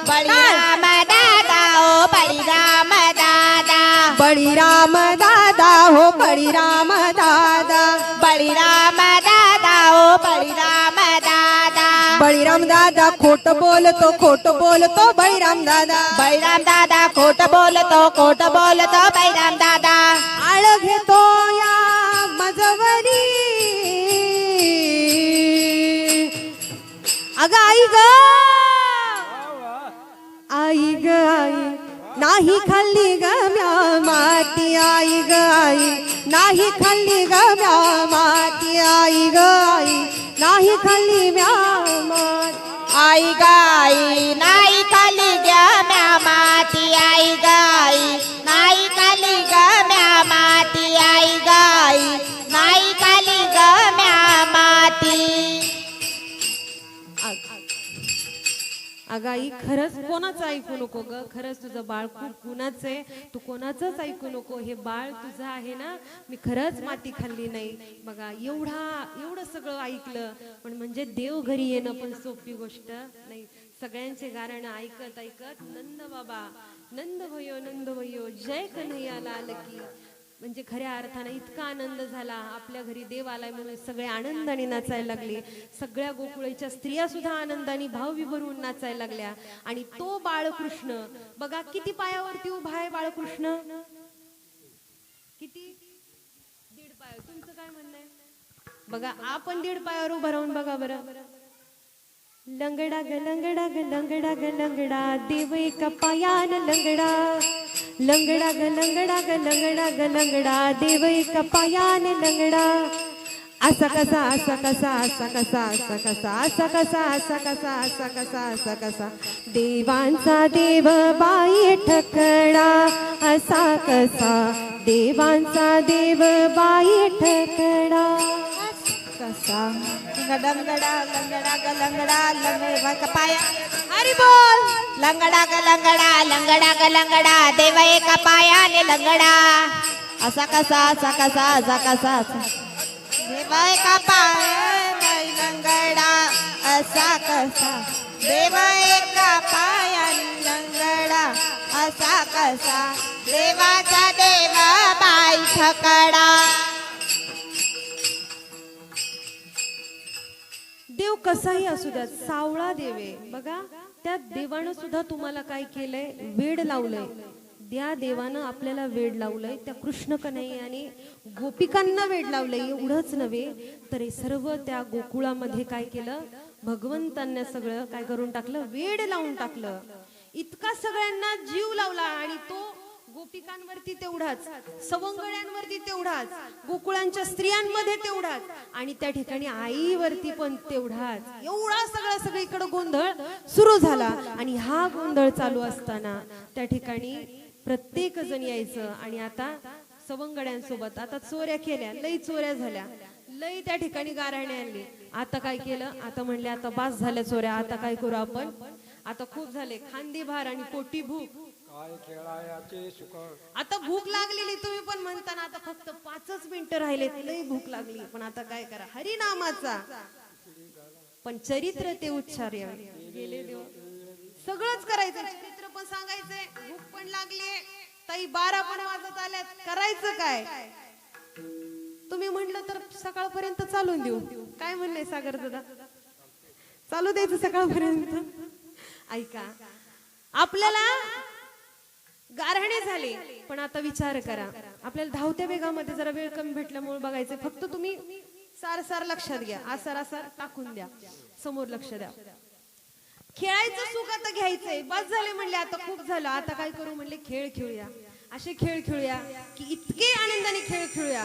बळीराम दादा ओ बळीराम दादा, बळीराम दादा हो बळीराम दादा. बळीराम दादा ओ बळीराम दादा. बळीराम दादा खोट बोलतो, खोट बोलतो बळीराम दादा. बळीराम दादा खोट बोलतो, खोट बोलतो बळीराम दादा. आळ घेतो या मजवरी. अग आई ग आई ग आई नाही खाल्ली ग म्या माती, आई ग आई नाही खाल्ली ग म्या माती, आई ग आई नाही खाल्ली म्या माती. आई गाई नाही खाली ग म्या माती, आई गाई नाही खाली ग म्या माती, आई गाई नाही खाली ग म्या माती. अगं आई खरंच कोणाचं ऐकू नको ग. खरंच तुझं बाळ खूप गुणाचं आहे. तू कोणाचंच ऐकू नको. हे बाळ तुझं आहे ना. मी खरंच माती खाल्ली नाही. बघा एवढं सगळं ऐकलं, पण म्हणजे देव घरी येणं पण सोपी गोष्ट नाही. सगळ्यांचे गाणं ऐकत ऐकत नंद बाबा नंद भयो जय कन्हैया लाल की, म्हणजे खऱ्या अर्थाने इतका आनंद झाला. आपल्या घरी देव आलाय म्हणून सगळे आनंदाने नाचायला लागले. सगळ्या गोकुळाच्या स्त्रिया सुद्धा आनंदाने भावविभरून नाचायला लागल्या. आणि तो बाळकृष्ण बघा किती पायावरती उभा आहे. बाळकृष्ण किती? 1.5 पाय. तुमचं काय म्हणणं आहे? बघा आपण 1.5 पायावर उभं राहून बघा बरं. लंगडा ग लंगडा ग लंगडा ग लंगडा देव एका पायान लंगडा. लंगडा ग लंगडा ग लंगडा ग लंगडा देव एका पायान लंगडा. असा कसा असा कसा असा कसा असा कसा असा कसा असा कसा असा कसा असा कसा देवांचा देव बाई ठकडा. असा कसा देवांचा देव बाई ठकडा. कसा लंगडा लंगडा ग लंगडा लंगडा पाया. अरे बोल. लंगडा ग लंगडा लंगडा ग लंगडा देव एका पायाने लंगडा. असा कसा असा कसा असा कसा देव एका पायाने लंगडा. असा कसा देव एका पायाने लंगडा. असा कसा देवाचा देव बाई ठकडा. देव कसाही असू द्या, सावळा देव आहे. बघा त्या देवानं सुद्धा तुम्हाला काय केलंय? वेड लावलंय. त्या देवानं आपल्याला वेड लावलंय. त्या कृष्ण कन्हैयाने गोपिकांना वेड लावलंय. एवढंच नव्हे तर हे सर्व त्या गोकुळामध्ये काय केलं? भगवंतांना सगळं काय करून टाकलं? वेड लावून टाकलं. इतका सगळ्यांना जीव लावला. आणि तो गोपिकांवरती तेवढाच, सवंगड्यांवरती तेवढाच, गोकुळांच्या स्त्रियांमध्ये तेवढाच, आणि त्या ठिकाणी आईवरती पण तेवढाच. एवढा सगळीकडे गोंधळ सुरू झाला. आणि हा गोंधळ चालू असताना त्या ठिकाणी प्रत्येक जण यायचं. आणि आता सवंगड्यांसोबत आता चोऱ्या केल्या, लई चोऱ्या झाल्या, लई त्या ठिकाणी गाराणे आणले. आता काय केलं? आता म्हणले आता बास झाल्या चोऱ्या, आता काय करू आपण? आता खूप झाले, खांदी भार आणि पोटी भूक. काय खेळायाचे सुख. आता भूक लागलेली, तुम्ही पण म्हणता ना आता फक्त 5 मिनिटं राहिले, लई भूक लागली. पण आता काय करा? हरिनामाचा पण चरित्र ते उच्चार्य गेले देव. सगळंच करायचं, चरित्र पण सांगायचंय, भूक पण लागलीये, ताई 12 पण वाजत आल्यात, करायचं काय? तुम्ही म्हणलं तर सकाळपर्यंत चालून देऊ. काय म्हणले सागर दादा? चालू द्यायचं सकाळपर्यंत. ऐका, आपल्याला गारहाणे झाले. पण आता विचार करा, आपल्याला धावत्या वेगामध्ये जरा वेळ कमी भेटल्यामुळे बघायचं, फक्त तुम्ही सार लक्षात घ्या, आसार टाकून द्या, समोर लक्ष द्या. खेळायचं सुख आता घ्यायचंय, बस झाले म्हणले, आता खूप झालं, आता काय करू म्हणले, खेळ खेळूया. असे खेळ खेळूया की इतके आनंदाने खेळ खेळूया,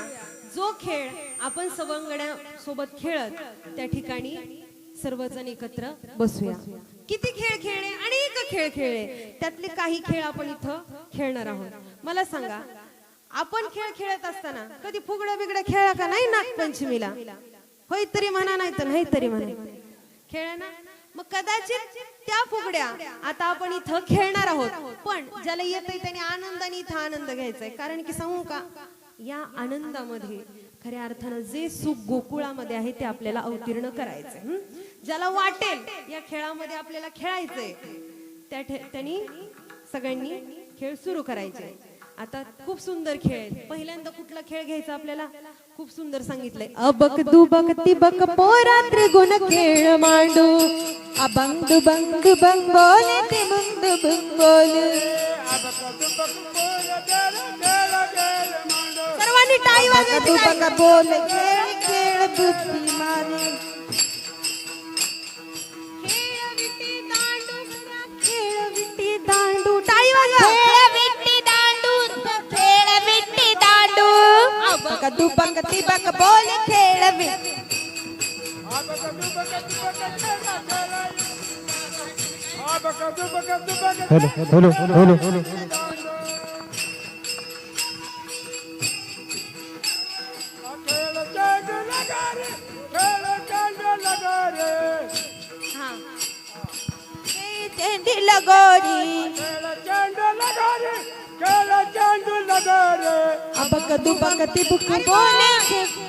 जो खेळ आपण सवंगड्या सोबत खेळत त्या ठिकाणी सर्वजण एकत्र बसूया. किती खेळ खेळले, अनेक खेळ खेळले, त्यातले काही खेळ आपण इथं खेळणार आहोत. मला सांगा, आपण खेळ खेळत असताना कधी फुगड्या बिगड्या खेळला का नाही? नागपंचमीला होय तरी म्हणा, नाही तर नाही तरी म्हणा, खेळ ना. मग कदाचित त्या फुगड्या आता आपण इथं खेळणार आहोत, पण ज्याला येतंय त्याने आनंदाने इथं आनंद घ्यायचाय. कारण की सांगू का, या आनंदामध्ये खऱ्या अर्थानं जे सुख गोकुळामध्ये आहे ते आपल्याला अवतीर्ण करायचंय. ज्याला वाटेल या खेळामध्ये आपल्याला खेळायचंय, त्यांनी सगळ्यांनी खेळ सुरू करायचे. आता खूप सुंदर खेळ आहे. पहिल्यांदा कुठला खेळ घ्यायचा आपल्याला? खूप सुंदर सांगितलंय, अबक दुबक तिबक पोरा त्रिगुण खेळ मांडू, अबंग दुबंग दुबंग बोले ते बुंग दुबंग बोले. सर्वांनी टाळी वाजवायची. दुबंग बोले खेळ खेळ बुद्धी मारे. खेळ विटी दांडू, टाळी वाजवा. खेळ विट्टी दांडू, खेळ विट्टी दांडू. अबंग दुबंग तिबक बोले खेळ विट्टी.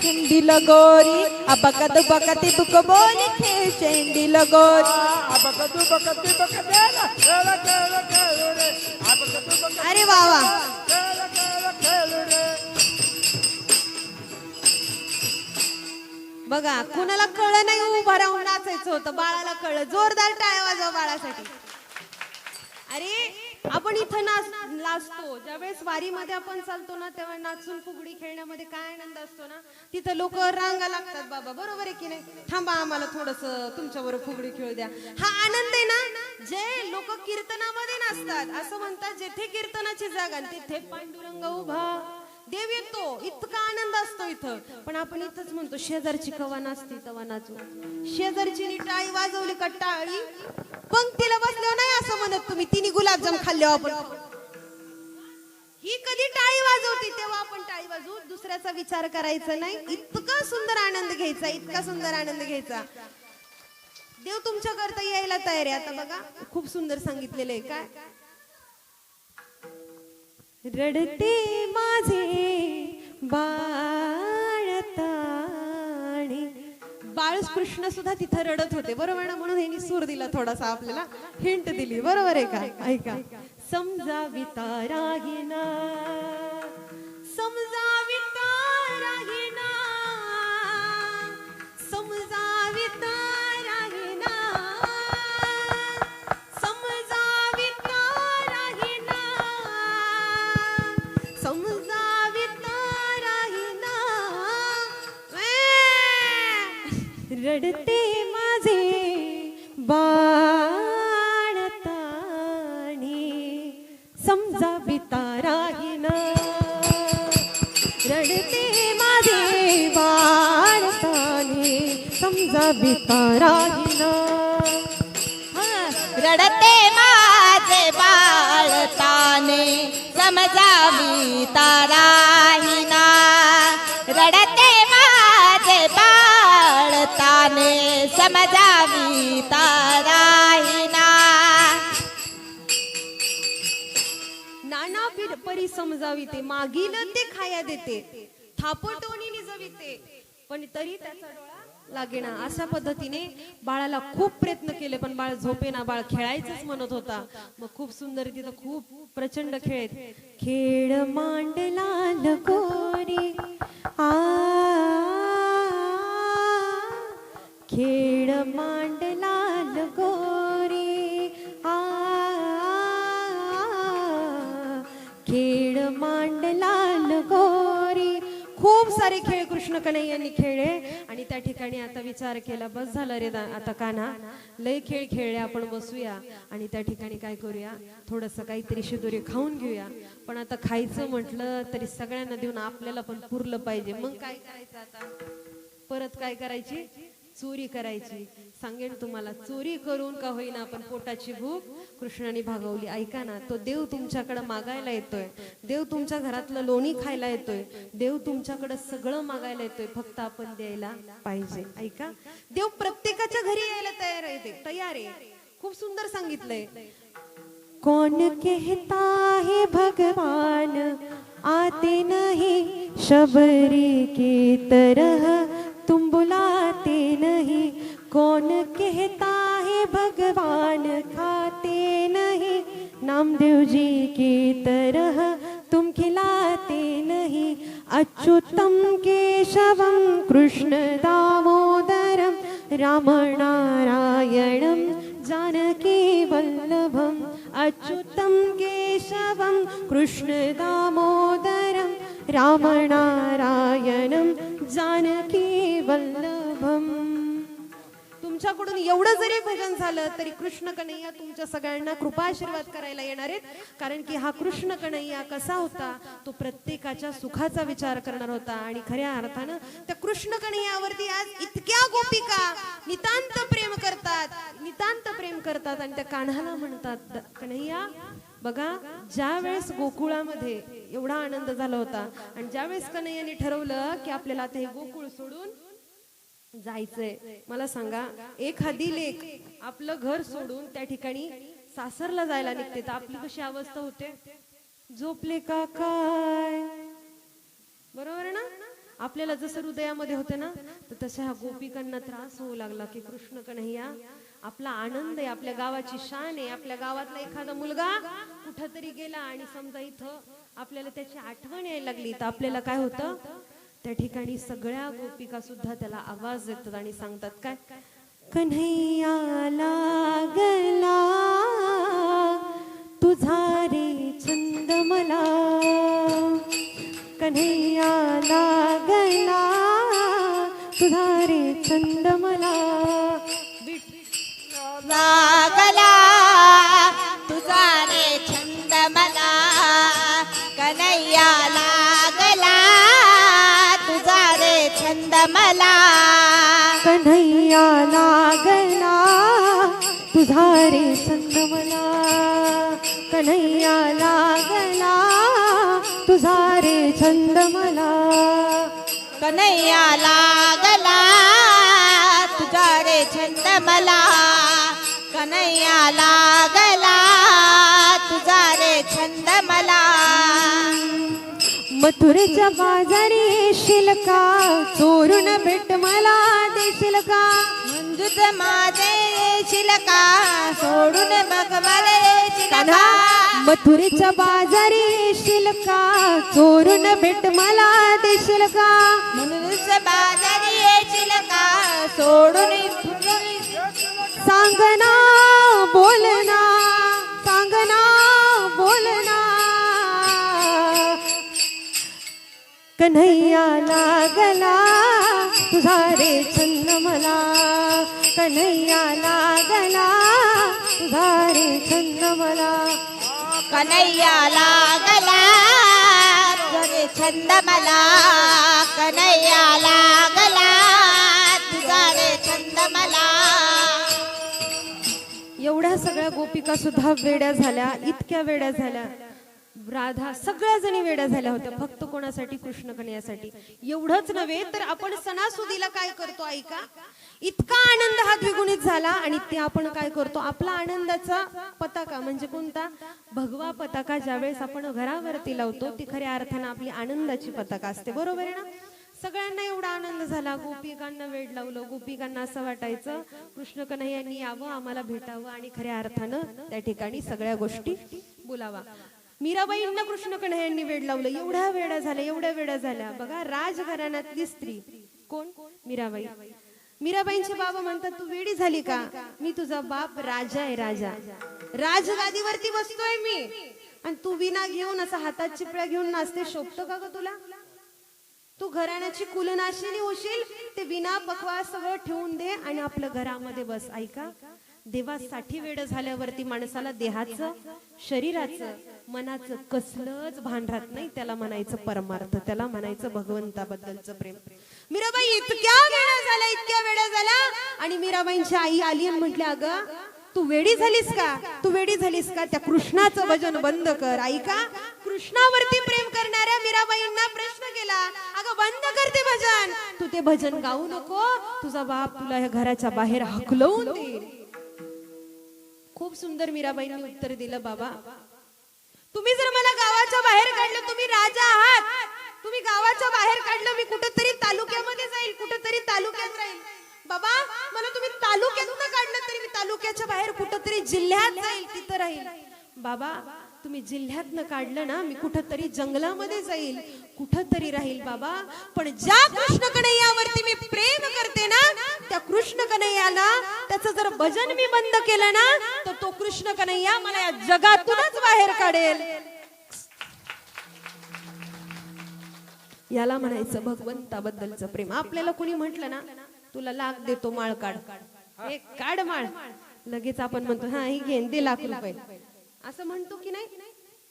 चेंडी लगोरी, अबक दुबक तिबक बोले चेंडी लगोरी. अबक दुबक तिबक बोले खेळ चेंडी लगोरी. अरे वा वा. बघा, कुणाला कळलं नाही, उभं राहून नाचायचं होतं, बाळाला कळलं. जोरदार टाळ्या वाजवा बाळासाठी. अरे आपण इथं नाचतो, ज्यावेळेस वारीमध्ये आपण चालतो ना, तेव्हा नाचून फुगडी खेळण्यामध्ये काय आनंद असतो ना. तिथं लोक रांगा लागतात, बाबा बरोबर आहे की नाही, थांबा आम्हाला थोडस तुमच्याबरोबर फुगडी खेळू द्या. हा आनंद आहे ना, जे लोक कीर्तनामध्ये नाचतात. असं म्हणतात, जेथे कीर्तनाची जागा तिथे पांडुरंग उभा, देव येतो, इतका आनंद असतो इथं. पण आपण इथंच म्हणतो, शेजारची कवा नाचती तवा नाचू. शेजारची टाळी वाजवली का टाळी पंक्तीला बसल्यावर नाही असं म्हणत तुम्ही, तिने गुलाबजाम खाल्ल्यावर आपण. ही कधी टाळी वाजवते तेव्हा आपण टाळी वाजवू, दुसऱ्याचा विचार करायचा नाही. इतका सुंदर आनंद घ्यायचा, इतका सुंदर आनंद घ्यायचा. देव तुमच्या करता यायला तयार आहे. आता बघा, खूप सुंदर सांगितलेलं आहे. काय? रडते माझे बाळताणे. बाळ कृष्ण सुद्धा तिथं रडत होते, बरोबर ना. म्हणून ह्यांनी सूर दिला, थोडासा आपल्याला हिंट दिली, बरोबर आहे का? ऐका, समजाविता राहिना, समजाविता राहिना, समजाविता राहिना, समजाविता राहिना, समजाविता राहिना. रडते माझे बाळताणे, समजाविता राहिना. रडते माझे बाळताणे, समजाविता राहिना. रडते माझे बाळताने, समजाविता राहिना. रडते माझे बाळताने, समजाविता राहिना. नाना परी समजाविते, मागील ते खाया देते, थापटोनी निजविते, पण तरी त्याचा डोळा लागेना. अशा पद्धतीने बाळाला खूप प्रयत्न केले, पण बाळ झोपेना. बाळ खेळायचंच म्हणत होता. मग खूप सुंदर तिथं खूप प्रचंड खेळ. खेळ मांडला लगोरी, आ खेळ मांडला लगोरी, आ मांडला लगोरी. खूप सारे खेळ कृष्ण कन्हैयांनी खेळले आणि त्या ठिकाणी आता विचार केला बस झालं रे आता कान्हा, लय खेळ खेळले, आपण बसूया आणि त्या ठिकाणी काय करूया, थोडस काहीतरी शिदोरी खाऊन घेऊया. पण आता खायचं म्हटलं तरी सगळ्यांना देऊन आपल्याला पण पुरलं पाहिजे. मग काय करायचं आता, परत काय करायची, चोरी करायची. सांगेन तुम्हाला, चोरी करून का होईना आपण पोटाची भूक कृष्णाने भागवली. ऐका ना, तो देव तुमच्याकडे मागायला येतोय, देव तुमच्या घरातलं लोणी खायला येतोय, देव तुमच्याकडे सगळं मागायला येतोय, फक्त आपण द्यायला पाहिजे. ऐका, देव प्रत्येकाच्या घरी यायला तयार आहे. खूप सुंदर सांगितलंय. कौन कहता है भगवान आते नहीं, शबरी की तरह तुम बुलाते नहीं. कौन कहता है भगवान खाते नहीं, नामदेव जी की तरह तुम खिलाते नहीं. अच्युतम केशवम कृष्ण दामोदरम, राम नारायणम जानकी वल्लभम. अच्युतम केशवम कृष्ण दामोदरम, राम नारायणम जानकी वल्लभम. तुमच्याकडून एवढं जरी भजन झालं तरी कृष्ण कन्हैया तुमच्या सगळ्यांना कृपा आशीर्वाद करायला येणार आहेत. कारण की हा कृष्ण कन्हैया कसा होता, तो प्रत्येकाच्या सुखाचा विचार करणार होता. आणि खऱ्या अर्थानं त्या कृष्ण कन्हैयावरती आज इतक्या गोपिका नितांत प्रेम करतात आणि त्या कान्हाला म्हणतात कन्हैया. बघा, ज्या वेळेस गोकुळामध्ये एवढा आनंद झाला होता आणि ज्या वेळेस कन्हैयाने ठरवलं की आपल्याला आता हे गोकुळ सोडून जायचंय, मला सांगा, एखादी लेक आपलं घर सोडून त्या ठिकाणी सासरला जायला निघते तर आपली कशी अवस्था होते, झोपले का काय, बरोबर आहे ना. आपल्याला जसं हृदयामध्ये होते ना, तर तशा ह्या गोपिकांना त्रास होऊ लागला की कृष्ण कन्हैया आपला आनंद आहे, आपल्या गावाची शान आहे. आपल्या गावातला एखादा मुलगा कुठंतरी गेला आणि समजा इथं आपल्याला त्याची आठवण यायला लागली तर आपल्याला काय होतं, त्या ठिकाणी सगळ्या गोपिका सुद्धा त्याला आवाज देतात आणि सांगतात काय, कन्हैया लागला तुझा रे छंद मला, कन्हैया लागला तुझा रे छंद मला. लागला तुझा रे छंद मला, कन्हैया लागला तुझा रे छंद मला. कन्हैया लागला तुझा रे छंद मला, कन्हैया लागला तुझा रे छंद मला. कन्हैया लागला तुझा रे छंद मला, कन्हैया लागला तुझा रे छंद मला. मथुरेच्या बाजारी येशील का, चोरून भेट मला देशील का, मंजूत माझे येशील का, सोडून बघ मला येशील का. मथुरेच्या बाजारी येशील का, चोरून भेट मला देशील का, म्हणूनच बाजारी येशील का, सोडून सांगना बोलना, सांगना बोलना. कन्हैया लागला तुझा रे छंद मला, कन्हैया लागला तुझा रे छंद मला. कन्हैया लागला तुझा रे छंद मला, कन्हैया लागला तुझा रे छंद मला. एवढ्या सगळ्या गोपिका सुद्धा वेड्या झाल्या, इतक्या वेड्या झाल्या. राधा सगळ्या जणी वेड्या झाल्या होत्या, फक्त कोणासाठी, कृष्ण कन्हैयासाठी. एवढंच नव्हे तर आपण सणासुदीला काय करतो ऐका, इतका आनंद हा द्विगुणित झाला आणि ते आपण काय करतो, आपला आनंदाचा पताका म्हणजे कोणता, भगवा पताका ज्यावेळेस आपण घरावरती लावतो ती खऱ्या अर्थानं आपली आनंदाची पताका असते, बरोबर आहे ना. सगळ्यांना एवढा आनंद झाला, गोपिकांना वेड लावलं, गोपिकांना असं वाटायचं कृष्ण कन्हैयांनी यावं, आम्हाला भेटावं आणि खऱ्या अर्थानं त्या ठिकाणी सगळ्या गोष्टी बोलावा. मीराबाईंना कृष्ण कन्हैयांनी वेड लावलं, एवढ्या वेड्या झाल्या, एवढ्या वेड्या झाल्या. बघा, राजघराण्यातली स्त्री कोण, मीराबाई. मीराबाईंचे बाबा म्हणतात तू वेडी झाली का, मी तुझा बाप राजा आहे, राजा, राजगादीवरती बसतोय मी, आणि तू विना घेऊन असा हातात चिपळ्या घेऊन नाचते, शोभतं का ग तुला? तू घराण्याची कुलनाशिनी होशील. ते विना पकवा सगळं ठेवून दे आणि आपल्या घरामध्ये बस. ऐका, देवासाठी वेड झाल्यावरती माणसाला देहाचं, शरीराचं, मनाचं कसलंच भान राहत नाही. त्याला म्हणायचं परमार्थ, त्याला म्हणायचं भगवंताबद्दलचं प्रेम. मीराबाई इतक्या वेळा झाला आणि मीराबाईंची आई आली आणि म्हटली, अगं तू वेडी झालीस का? तू वेडी झालीस का? त्या कृष्णाचं भजन बंद कर. ऐका, कृष्णावरती प्रेम करणाऱ्या मीराबाईंना प्रश्न केला, अगं बंद कर ते भजन, तू ते भजन गाऊ नको, तुझा बाप तुला या घराच्या बाहेर हकलवून देईल. खूप सुंदर मीराबाईंनी उत्तर दिलं, बाबा तुम्ही जर मला गावाच्या बाहेर काढलं, तुम्ही राजा आहात, तुम्ही गावाच्या बाहेर काढलं, मी कुठेतरी तालुक्यामध्ये जाईल, कुठेतरी तालुक्यात राहील. बाबा मला तुम्ही तालुक्यातून काढलं तरी मी तालुक्याच्या बाहेर कुठेतरी जिल्ह्यात जाईल, तिथं राहील. बाबा तुम्ही जिल्ह्यातनं काढलं ना, मी कुठेतरी जंगलामध्ये जाईल, कुठेतरी राहील. बाबा पण ज्या कृष्ण कन्हैयावरती मी प्रेम करते ना, त्या कृष्ण कन्हैयाला त्याचं जर भजन मी बंद केलं ना, तर तो कृष्ण कन्हैया मला या जगातूनच बाहेर काढेल. याला म्हणायचं भगवंताबद्दलचं प्रेम. आपल्याला कोणी म्हटलं ना, तुला लाख देतो माळ काढ, हे काढ माळ, लगेच आपण म्हणतो हा ही घेन दे लाख रुपये, असं म्हणतो की नाही?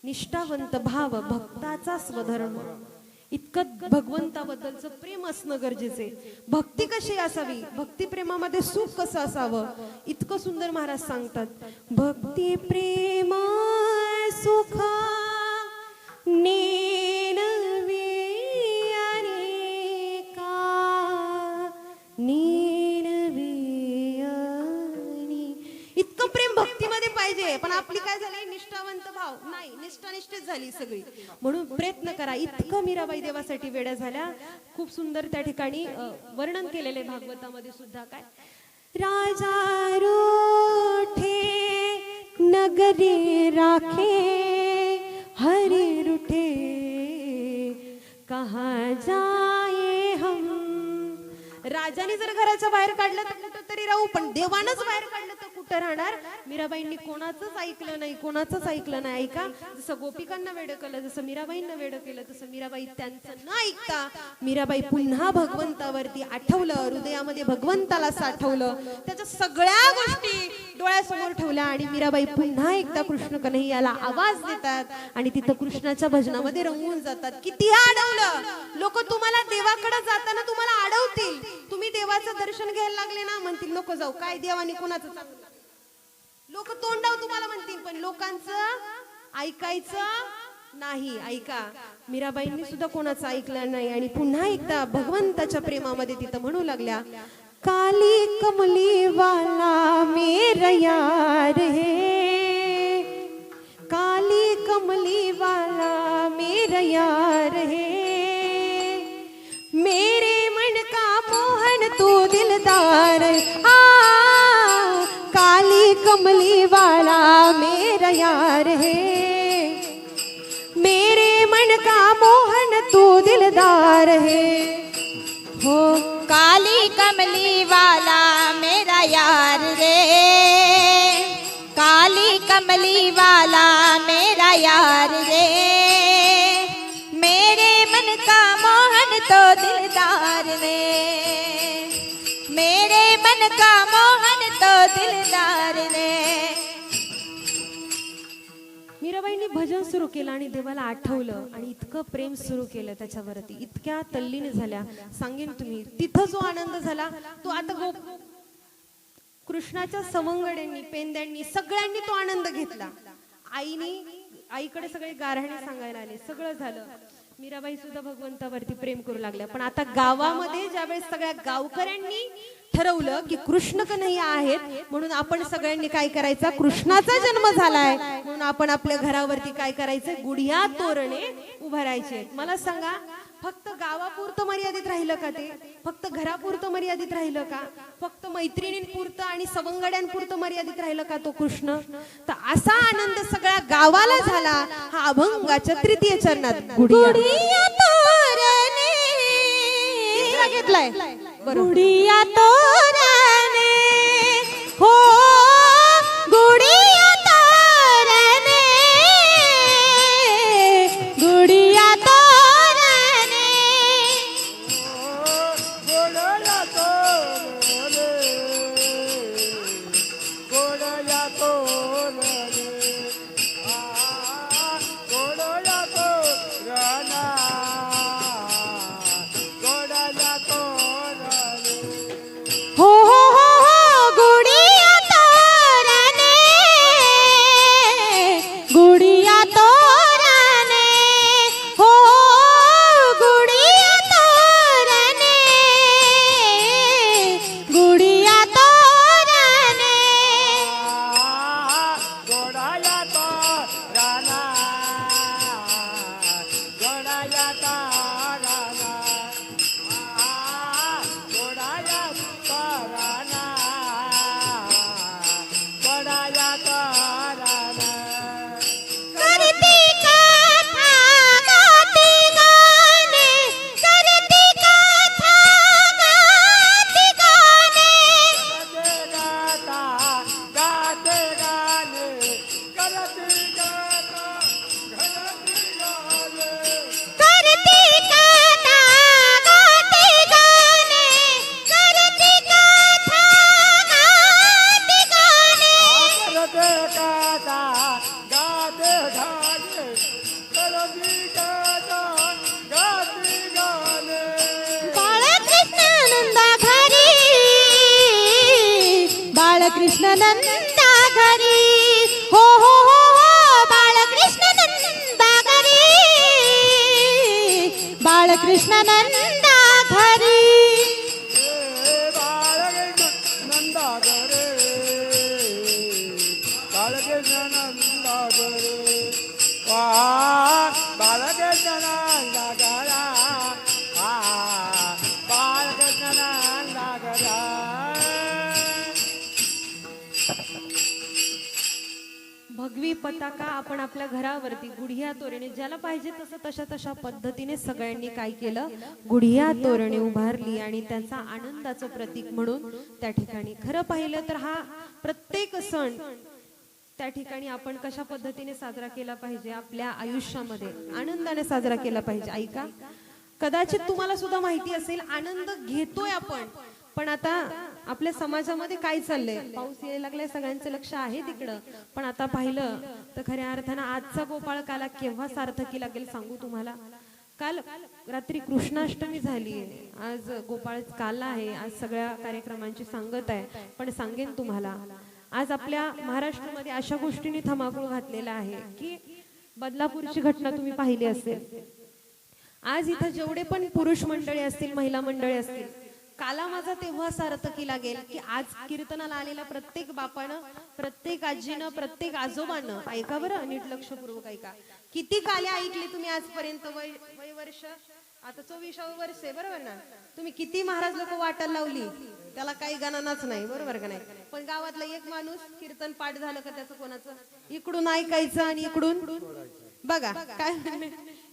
निष्ठावंत भाव भक्ताचा स्वधर्म. इतकं भगवंताबद्दलचं प्रेम असणं गरजेचे. भक्ती कशी असावी, भक्ती प्रेमामध्ये सुख कसं असावं, इतकं सुंदर महाराज सांगतात. भक्ती प्रेम सुख नेनवे अनेका, नेनवे इतकं प्रेम भक्तीमध्ये पाहिजे. पण आपली काय झाली, निष्ठावंत भाव नाही, निष्ठानिष्ठच झाली सगळी. म्हणून प्रयत्न करा. इतकं मीराबाई देवासाठी वेड्या झाल्या. खूप सुंदर त्या ठिकाणी वर्णन केलेले भागवतामध्ये सुद्धा. काय, राजा रूठे नगरी राखे, हरि रूठे कहाँ जाए हम. राजाने जर घराच्या बाहेर काढलं तर कुठं तरी राहू, पण देवानच बाहेर काढलं तर कुठं राहणार? मीराबाईंनी कोणाचंच ऐकलं नाही, कोणाचंच ऐकलं नाही. ऐका, जसं गोपिकांना वेड केलं, जसं मीराबाईंना वेड केलं, तसं मीराबाई त्यांचं न ऐकता मीराबाई पुन्हा भगवंतावरती आठवलं, हृदयामध्ये भगवंताला साठवलं, त्याच्या सगळ्या गोष्टी डोळ्यासमोर ठेवल्या आणि मीराबाई पुन्हा एकदा कृष्ण कन्हैयाला आवाज देतात आणि तिथं कृष्णाच्या भजनामध्ये रंगून जातात. किती अडवलं लोक तुम्हाला, देवाकडे जाताना तुम्हाला अडवतील. तुम्ही देवाचं दर्शन घ्यायला लागले ना, म्हणतील नको जाऊ, काय देवाने कोणाचं चांगलं. लोक तोंडाव तुम्हाला म्हणतील, पण लोकांचं ऐकायचं नाही. ऐका, मीराबाईंनी सुद्धा कोणाचं ऐकलं नाही आणि पुन्हा एकदा भगवंताच्या प्रेमामध्ये तिथं म्हणू लागल्या, काली कमली वाला मेरा यार है, काली कमली वाला मेरा यार है, मेरे मन का मोहन तू दिलदार. काली कमली वाला मेरा यार है, मेरे मन का मोहन तू दिलदार है. हो काली कमली वाला मेरा यार रे, काली कमली वाला मेरा यार रे, मेरे मन का मोहन तो दिलदार रे, मेरे मन का मोहन तो दिलदार रे. मीराबाईंनी भजन सुरू केलं आणि देवाला आठवलं आणि इतकं प्रेम सुरू केलं त्याच्यावरती, इतक्या तल्लीन झाल्या. सांगेन तुम्ही, तिथं जो आनंद झाला तो आता कृष्णाच्या सवंगड्यांनी, पेंद्यांनी, सगळ्यांनी तो आनंद घेतला. आईकडे सगळे गारहाणे सांगायला आले, सगळं झालं. मीराबाई सुद्धा भगवंतावरती प्रेम करू लागल्या. पण आता गावामध्ये ज्यावेळेस सगळ्या गावकऱ्यांनी ठरवलं की कृष्ण कन्हैया आहेत, म्हणून आपण सगळ्यांनी काय करायचं, कृष्णाचा जन्म झालाय म्हणून आपण आपल्या घरावरती काय करायचं, गुढिया तोरणे उभारायचे. मला सांगा, फक्त गावापुरतं मर्यादित राहिलं का ते? फक्त घरापुरतं मर्यादित राहिलं का? फक्त मैत्रिणींपुरतं आणि सवंगड्यांपुरतं मर्यादित राहिलं का तो कृष्ण? तर असा आनंद सगळ्या गावाला झाला. हा अभंगाच्या तृतीय चरणात गुढिया तोरणे घेतलाय. गुढिया तोरणे, हो गुढिया तोरणे, गाती गाता गाती गाणे बाळकृष्ण नंदा घरी बाळकृष्ण नंदा घरी हो हो हो हो बाळकृष्ण नंदा घरी बाळकृष्ण नंदा घरी बाळकृष्ण नंदा घरे बाळकृष्ण नंदा घरे वा बाळकृष्ण नंदा घरा बाळकृष्ण नंदा घरा भगवी पताका आपण आपल्या घरावरती गुढिया तोरणे ज्याला पाहिजे तसं तशा पद्धतीने सगळ्यांनी काय केलं, गुढिया तोरणे उभारली आणि त्यांचा आनंदाचं प्रतीक म्हणून त्या ठिकाणी. खरं पाहिलं तर हा प्रत्येक सण त्या ठिकाणी आपण कशा पद्धतीने साजरा केला पाहिजे, आपल्या आयुष्यामध्ये आनंदाने साजरा केला पाहिजे. ऐका, कदाचित तुम्हाला सुद्धा माहिती असेल आनंद घेतोय आपण, पण आता आपल्या समाजामध्ये काय चाललंय, पाऊस यायला लागलाय, सगळ्यांचं लक्ष आहे तिकडं, पण आता पाहिलं तर खऱ्या अर्थानं आजचा गोपाळ काला केव्हा सार्थकी लागेल सांगू तुम्हाला. काल रात्री कृष्णाष्टमी झाली, आज गोपाळ काला आहे, आज सगळ्या कार्यक्रमांची सांगत आहे. पण सांगेन तुम्हाला, आज आपल्या महाराष्ट्रामध्ये अशा गोष्टींनी धमाकूळ घातलेला आहे की बदलापूरची घटना तुम्ही पाहिली असेल. आज इथं जेवढे पण पुरुष मंडळी असतील, महिला मंडळी असतील, काला माझा तेव्हा सार्थकी लागेल की आज कीर्तनाला आलेल्या प्रत्येक बापानं, प्रत्येक आजीनं, प्रत्येक आजोबानं, ऐका बरं नीट लक्षपूर्वक ऐका, किती काले ऐकली तुम्ही आजपर्यंत. वय वर्ष आता 24वे वर्ष आहे, बरोबर ना. तुम्ही किती महाराज लोक वाटायला लावली, त्याला काही गणनाच नाही, बरोबर का नाही. पण गावातला एक माणूस कीर्तन पाठ झालं का त्याचं कोणाचं इकडून ऐकायचं आणि इकडून बघा काय,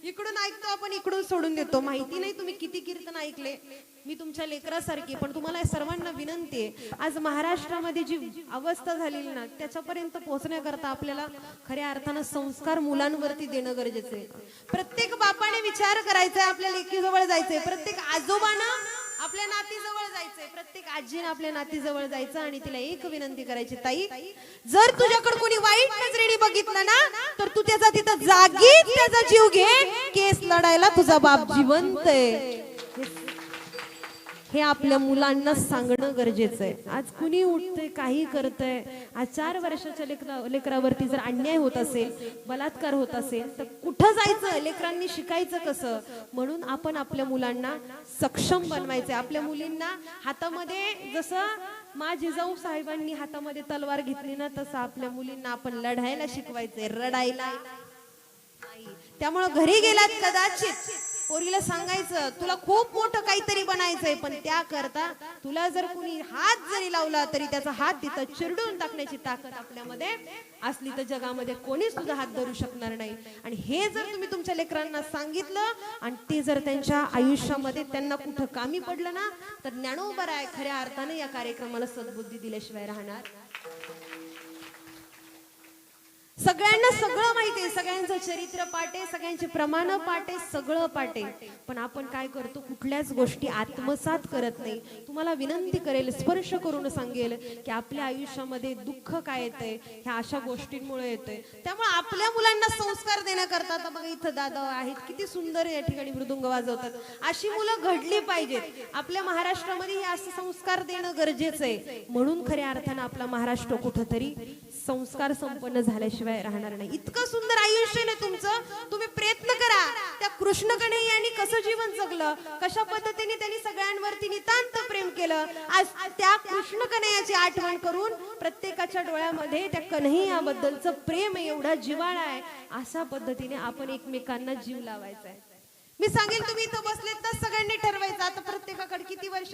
इकडून ऐकतो आपण, इकडून सोडून देतो. माहिती नाही तुम्ही किती कीर्तन ऐकले. मी तुमच्या लेकरासारखी, पण तुम्हाला सर्वांना विनंती आहे, आज महाराष्ट्रामध्ये जी अवस्था झालेली ना त्याच्यापर्यंत पोहोचण्याकरता आपल्याला खऱ्या अर्थानं संस्कार मुलांवरती देणं गरजेचं आहे. प्रत्येक बापाने विचार करायचा, आपल्या लेकीजवळ जायचंय, प्रत्येक आजोबानं आपल्या नातीजवळ जायचंय, प्रत्येक आजीनं आपल्या नातीजवळ जायचं आणि तिला एक विनंती करायची, ताई जर तुझ्याकडे कोणी वाईट नजरेने बघितलं ना तर तू त्याचा तिथं जागीच त्याचा जीव घे, केस लढायला तुझा बाप जिवंत आहे. हे आपल्या मुलांना सांगणं गरजेचं आहे. आज कुणी उठतंय, काही करतंय, आज 4 वर्षाच्या लेकरावरती जर अन्याय होत असेल, बलात्कार होत असेल, तर कुठं जायचं, लेकरांनी शिकायचं कसं. म्हणून आपण आपल्या मुलांना सक्षम बनवायचंय. आपल्या मुलींना हातामध्ये जसं मा जिजाऊ साहेबांनी हातामध्ये तलवार घेतली ना, तसं आपल्या मुलींना आपण लढायला शिकवायचंय, रडायला नाही. त्यामुळं घरी गेलात कदाचित पोरीला सांगायचं तुला खूप मोठं काहीतरी बनायचंय, पण त्याकरता तुला जर कुणी हात जरी लावला तरी त्याचा हात तिथं चिरडून टाकण्याची ताकद आपल्यामध्ये असली तर जगामध्ये कोणीच तुझा हात धरू शकणार नाही. आणि हे जर तुम्ही तुमच्या लेकरांना सांगितलं आणि ते जर त्यांच्या आयुष्यामध्ये त्यांना कुठं कामी पडलं ना, तर ज्ञानोबराय खऱ्या अर्थाने या कार्यक्रमाला सद्बुद्धी दिल्याशिवाय राहणार. सगळ्यांना सगळं माहिती आहे, सगळ्यांचं चरित्र पाठ आहे, सगळ्यांचे प्रमाण पाठ आहे, सगळं पाठ आहे, पण आपण काय करतो, कुठल्याच गोष्टी आत्मसात करत नाही. तुम्हाला विनंती करेल, स्पर्श करून सांगेल की आपल्या आयुष्यामध्ये दुःख काय येतंय, ह्या अशा गोष्टींमुळे येतंय. त्यामुळे आपल्या मुलांना संस्कार देण्याकरता, आता बघा इथं दादा आहेत, किती सुंदर या ठिकाणी मृदुंग वाजवतात, अशी मुलं घडली पाहिजेत. आपल्या महाराष्ट्रामध्ये हे असे संस्कार देणं गरजेचं आहे. म्हणून खऱ्या अर्थानं आपला महाराष्ट्र कुठंतरी संस्कार संपन्न झाल्याशिवाय राहणार नाही. इतकं सुंदर आयुष्य आहे तुमचं, तुम्ही प्रयत्न करा. त्या कृष्ण कन्हैयानी कसं जीवन जगलं, कशा पद्धतीने त्यांनी सगळ्यांवरती नितांत प्रेम केलं, आज त्या कृष्ण कन्हैयाची आठवण करून प्रत्येकाच्या डोळ्यामध्ये त्या कन्हैयाबद्दलचं प्रेम एवढा जिव्हाळा आहे, अशा पद्धतीने आपण एकमेकांना जीव लावायचा आहे. मी सांगेल तुम्ही इथं बसलेत तर सगळ्यांनी ठरवायचं, आता प्रत्येकाकडे किती वर्ष,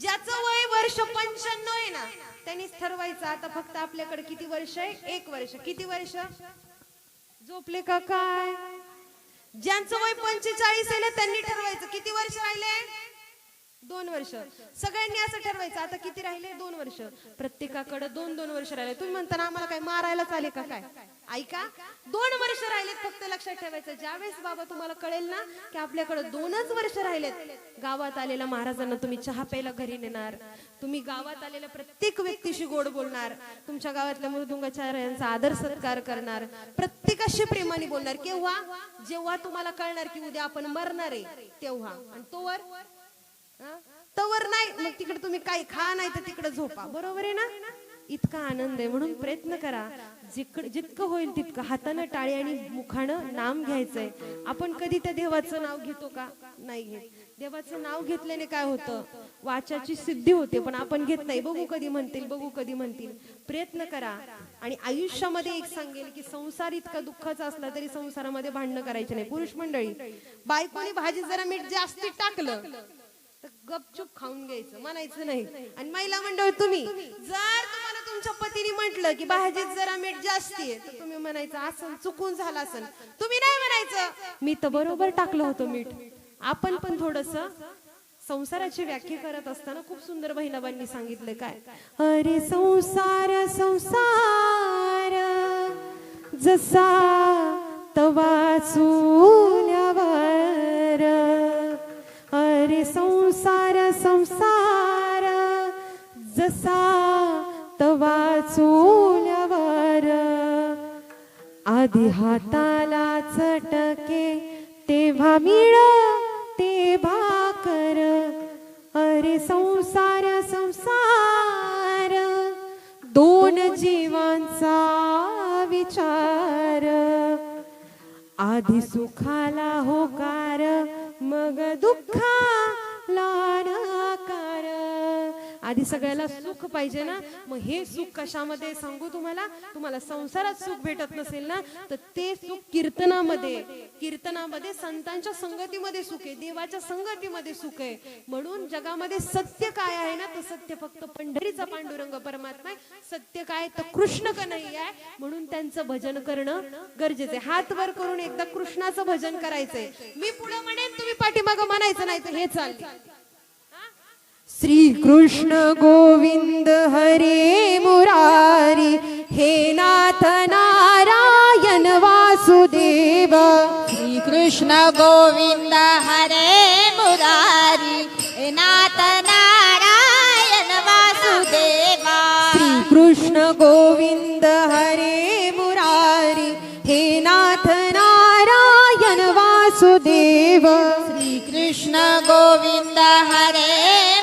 ज्याचं वय वर्ष 95 आहे ना त्यांनीच ठरवायचं. आता फक्त आपल्याकडे किती वर्ष आहे, 1 वर्ष. किती वर्ष झोपले का काय, ज्यांचं वय 45 आहे ना त्यांनी ठरवायचं किती वर्ष राहिले. 2 वर्ष. सगळ्यांनी असं ठरवायचं. आता किती राहिले? 2 वर्ष. प्रत्येकाकडे 2-2 वर्ष राहिले. तुम्ही म्हणता ना आम्हाला काय मारायला चाले का काय? ऐका, 2 वर्ष राहिलेत. फक्त लक्षात ठेवायचं, ज्यावेळेस बाबा तुम्हाला कळेल ना की आपल्याकडे 2च वर्ष राहिलेत, गावात आलेल्या महाराजांना तुम्ही चहा प्यायला घरी नेणार, तुम्ही गावात आलेल्या प्रत्येक व्यक्तीशी गोड बोलणार, तुमच्या गावातल्या मृदुंगाचार्यांचा आदर सत्कार करणार, प्रत्येकाशी प्रेमाने बोलणार. केव्हा? जेव्हा तुम्हाला कळणार की उद्या आपण मरणार आहे तेव्हा. आणि तोवर नाही, मग तिकडे तुम्ही काही खा नाही तर तिकडे झोपा. बरोबर आहे ना? इतका आनंद आहे. म्हणून प्रयत्न करा, जितकं होईल तितकं हातानं टाळी आणि मुखानं नाम घ्यायचंय. आपण कधी त्या देवाचं नाव घेतो का? नाही घेत. देवाचं नाव घेतल्याने काय होतं? वाचाची सिद्धी होते, पण आपण घेत नाही. बघू कधी म्हणतील, बघू कधी म्हणतील. प्रयत्न करा. आणि आयुष्यामध्ये एक सांगेल की संसार इतका दुःखाचा असला तरी संसारामध्ये भांडणं करायचे नाही. पुरुष मंडळी, बायकोनी भाजी जरा मीठ जास्ती टाकलं तर गपचूप खाऊन घ्यायचं, म्हणायचं नाही. आणि महिला मंडळ, तुम्ही जर तुम्हाला तुमच्या पतीने म्हटलं की भाजीत जरा मीठ जास्ती आहे तर तुम्ही म्हणायचं असं चुकून झालं असेल. तुम्ही नाही म्हणायचं मी तर बरोबर टाकलं होतं मीठ. आपण पण थोडस संसाराची व्याख्या करत असताना खूप सुंदर बहिणाबाईंनी सांगितलं काय? अरे संसार संसार जसा तवा चुल्यावर, अरे संसार संसार जसा तवा चुल्यावर, आधी हाताला चटके तेव्हा मिळते भाकर, अरे संसार संसार दोन जीवांचा विचार, आधी सुखाला होकार मग दुःखाला नकार. आधी सगळ्याला सुख पाहिजे ना, मग हे सुख कशामध्ये सांगू तुम्हाला? तुम्हाला संसारात सुख भेटत नसेल ना तर ते सुख कीर्तनामध्ये संतांच्या संगतीमध्ये सुख आहे, देवाच्या संगतीमध्ये सुख आहे. म्हणून जगामध्ये सत्य काय आहे ना, तर सत्य फक्त पंढरीचा पांडुरंग परमात्मा आहे. सत्य काय तर कृष्ण कन्हैया आहे. म्हणून त्यांचं भजन करणं गरजेचं आहे. हात वर करून एकदा कृष्णाचं भजन करायचंय. मी पुढे म्हणेन, तुम्ही पाठीमागं म्हणायचं नाही तर हे चालते. श्री कृष्ण गोविंद हरे मुरारी, हे नाथ नारायण वासुदेव. श्री कृष्ण गोविंद हरे मुरारी, हे नाथ नारायण वासुदेवा. श्री कृष्ण गोविंद हरे मुरारी, हे नाथ नारायण वासुदेव. श्री कृष्ण गोविंद हरे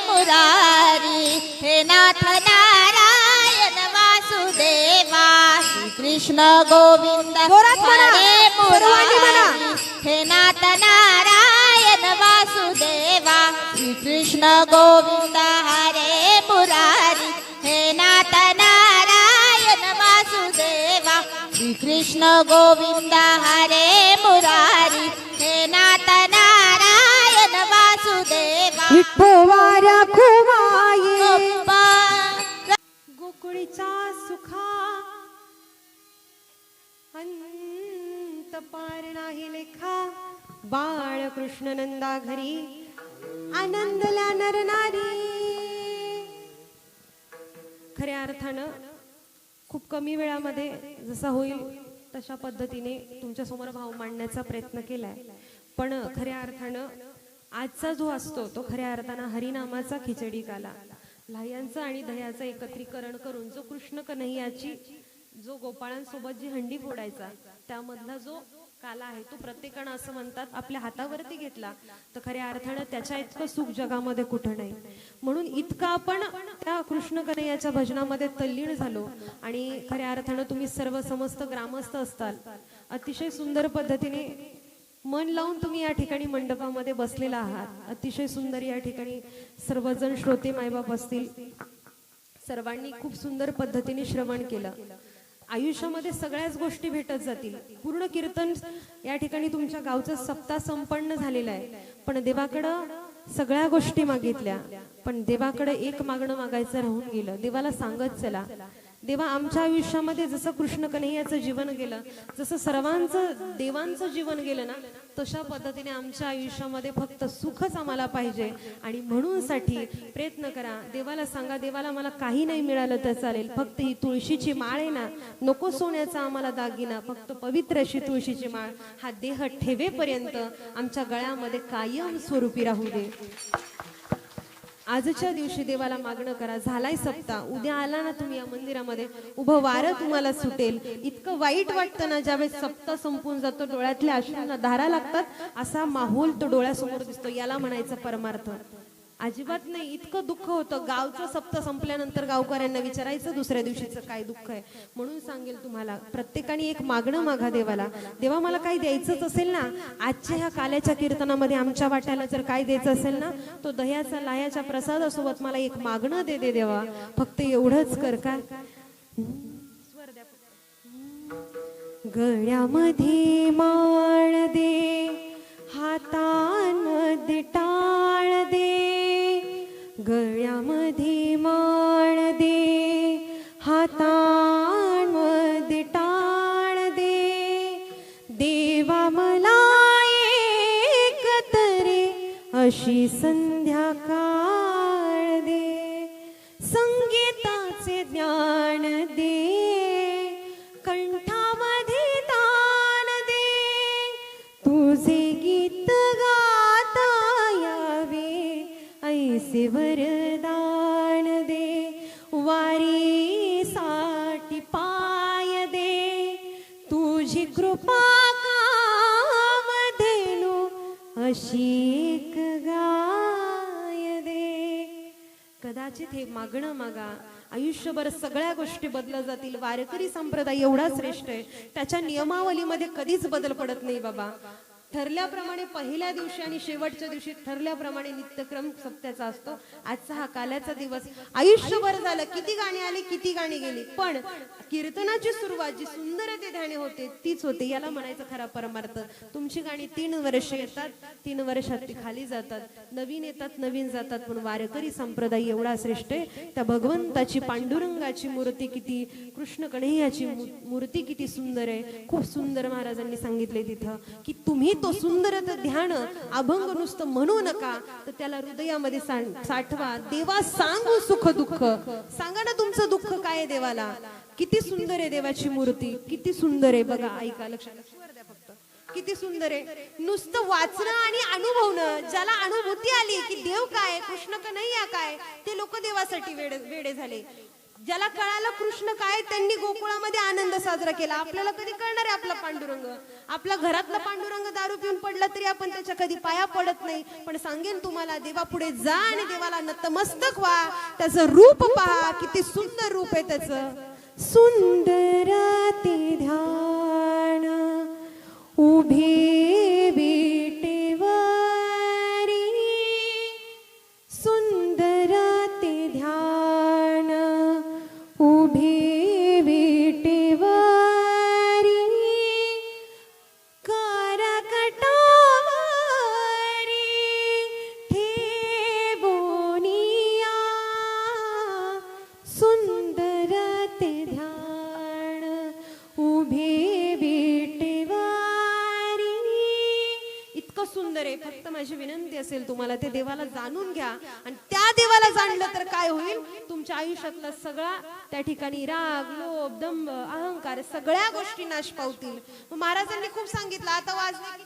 मुरारी, हे नाथ नारायण वासुदेवा. श्री कृष्ण गोविंद हरे मुरारी, हे नाथ नारायण वासुदेवा. श्री कृष्ण गोविंद हरे मुरारी, हे नाथ नारायण वासुदेवा. श्री कृष्ण गोविंद हरे मुरारी, हे नाथ नारायण वासुदेवा. विठ्ठवारा खुमाये गोकुळीचा सुखा, अंत पार नाही लेखा. बाळ कृष्ण नंदा घरी आनंदल्या नरनारी. खऱ्या अर्थानं खूप कमी वेळामध्ये जसा होईल तशा पद्धतीने तुमच्या समोर भाव मांडण्याचा प्रयत्न केलाय. पण खऱ्या अर्थानं आजचा जो असतो तो खऱ्या अर्थानं हरिनामाचा खिचडी काला, लाह्यांचं आणि दह्याचं एकत्रीकरण करून जो कृष्ण कन्हैयाची, जो गोपाळांसोबत जी हंडी फोडायचा त्यामधला जो काला आहे तो प्रत्येकानं असं म्हणतात आपल्या हातावरती घेतला तर खऱ्या अर्थानं त्याच्या इतकं सुख जगामध्ये कुठं नाही. म्हणून इतकं आपण त्या कृष्ण कन्हैयाच्या भजनामध्ये तल्लीन झालो. आणि खऱ्या अर्थानं तुम्ही सर्व समस्त ग्रामस्थ असताल, अतिशय सुंदर पद्धतीने मन लावून तुम्ही या ठिकाणी मंडपामध्ये बसलेला आहात. अतिशय सुंदर या ठिकाणी सर्वजण श्रोते मायबाप असतील, सर्वांनी खूप सुंदर पद्धतीने श्रवण केलं. आयुष्यामध्ये सगळ्याच गोष्टी भेटत जातील. पूर्ण कीर्तन या ठिकाणी तुमच्या गावचं सप्ताह संपन्न झालेला आहे. पण देवाकडं सगळ्या गोष्टी मागितल्या, पण देवाकडे एक मागणं मागायचं राहून गेलं. देवाला सांगत चला, देवा आमच्या आयुष्यामध्ये जसं कृष्ण कन्हैयाचं जीवन गेलं, जसं सर्वांचं देवांचं जीवन गेलं ना, तशा पद्धतीने आमच्या आयुष्यामध्ये फक्त सुखच आम्हाला पाहिजे. आणि म्हणून साठी प्रयत्न करा. देवाला सांगा, देवाला मला काही नाही मिळालं तर चालेल, फक्त ही तुळशीची माळ आहे ना, नको सोन्याचा आम्हाला दागिना, फक्त पवित्र अशी तुळशीची माळ हा देह ठेवेपर्यंत आमच्या गळ्यामध्ये कायम स्वरूपी राहू दे. आजच्या दिवशी देवाला मागणं करा. झालाय सप्ताह, उद्या आला ना तुम्ही या मंदिरामध्ये, उभं वारं तुम्हाला सुटेल. इतकं वाईट वाटतं ना ज्यावेळेस सप्ताह संपून जातो, डोळ्यातल्या अश्रूंना धारा लागतात, असा माहोल तो डोळ्यासमोर दिसतो. याला म्हणायचं परमार्थ. अजिबात नाही. इतकं दुःख होतं. गावचं सप्ताह संपल्यानंतर गावकऱ्यांना विचारायचं दुसऱ्या दिवशीचं काय दुःख आहे. म्हणून सांगेल तुम्हाला, प्रत्येकाने एक मागणं मागा देवाला. देवा मला काही द्यायचंच असेल ना, आजच्या ह्या काल्याच्या कीर्तनामध्ये आमच्या वाट्याला जर काय द्यायचं असेल ना, तो दह्याचा लाह्याच्या प्रसादासोबत मला एक मागणं दे दे देवा, फक्त एवढंच कर का. गळ्यामध्ये माळ दे, हातांमध्ये टाळ दे, गळ्यामध्ये माळ दे, हातांमध्ये टाळ दे. देवा मला एकतरी अशी संध्याकाळ दे, संगीताचे ज्ञान दे, कंठामध्ये तान दे, तुझे गीत गाता यावे ऐसे वरदान दे. वारीसाठी पाय दे, तुझी कृपा कामधेनु अशी एक गाय दे. कदाचित हे मागणं मागा. आयुष्यभर सगळ्या गोष्टी बदलत जातील. वारकरी संप्रदाय एवढा श्रेष्ठ आहे, त्याच्या नियमावलीमध्ये कधीच बदल पडत नाही बाबा. ठरल्याप्रमाणे पहिल्या दिवशी आणि शेवटच्या दिवशी ठरल्याप्रमाणे नित्यक्रम सप्त्याचा असतो. आजचा हा काल्याचा दिवस. आयुष्यभर झालं, किती गाणी आली, किती गाणी गेली, पण कीर्तनाची सुरुवात जी सुंदर ते ध्याने होते तीच होते. याला म्हणायचं खरा परमार्थ. तुमची गाणी 3 वर्ष येतात, 3 वर्षात ती खाली जातात, नवीन येतात, नवीन जातात. पण वारकरी संप्रदाय एवढा श्रेष्ठ आहे. त्या भगवंताची, पांडुरंगाची मूर्ती किती, कृष्ण कन्हैयाची मूर्ती किती सुंदर आहे. खूप सुंदर महाराजांनी सांगितले तिथं की तुम्ही तो सुंदर ध्यान अभंग नुसतं म्हणू नका, तर त्याला हृदयामध्ये साठवा. देवा सांगू सुख दुःख. सांगा ना तुमचं दुःख काय आहे देवाला. किती सुंदर आहे देवाची मूर्ती, किती सुंदर आहे बघा. ऐका, लक्षात द्या फक्त, किती सुंदर आहे. नुसतं वाचणं आणि अनुभवणं, ज्याला अनुभूती आली की देव काय, कृष्ण कन्हैया काय, ते लोक देवासाठी वेडे झाले. ज्याला कळालं कृष्ण काय, त्यांनी गोकुळामध्ये आनंद साजरा केला. आपल्याला कधी कळणार आहे आपला पांडुरंग. आपल्या घरातला पांडुरंग दारू पिऊन पडला तरी आपण त्याच्या कधी पाया पडत नाही. पण सांगेन तुम्हाला, देवापुढे जा आणि देवाला नतमस्तक व्हा. त्याचं रूप पहा, किती सुंदर रूप आहे त्याचं. सुंदर ते ध्यान उभे विटेवरी, सुंदर ते ध्यान उभे विटेवरी, करकटावरी ठेवोनिया, सुंदर ते ध्यान उभे विटेवरी. इतकं सुंदर आहे. फक्त माझी विनंती असेल तुम्हाला, ते देवाला जाणून घ्या. आणि त्या देवाला जाणलं तर काय होईल, तुमच्या आयुष्यातला सगळा त्या ठिकाणी राग, लोभ, दंभ, अहंकार सगळ्या गोष्टी नाश पावतील. महाराजांनी खूप सांगितलं. आता वाजले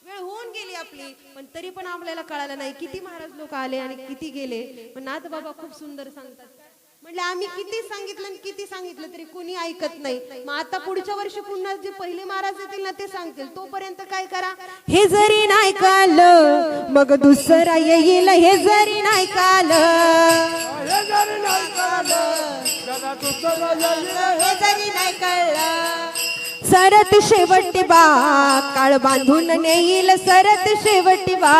वेळ होऊन गेली आपली, पण तरी पण आपल्याला कळालं नाही किती महाराज लोक आले आणि किती गेले. पण नाथ बाबा खूप सुंदर सांगतात. म्हटलं आम्ही किती सांगितलं आणि किती सांगितलं तरी कोणी ऐकत नाही. मग आता पुढच्या वर्षी पुन्हा जे पहिले महाराज येतील ना ते सांगतील. तोपर्यंत काय करा, हे जरी नाही कालं मग दुसरा येईल. हे जरी नाही कालं, हे जरी नाही कळलं, जगा दुसरं येईल. हे जरी नाही कळलं, सरत शेवटी बा काळ बांधून नेईल. सरत शेवटी बा,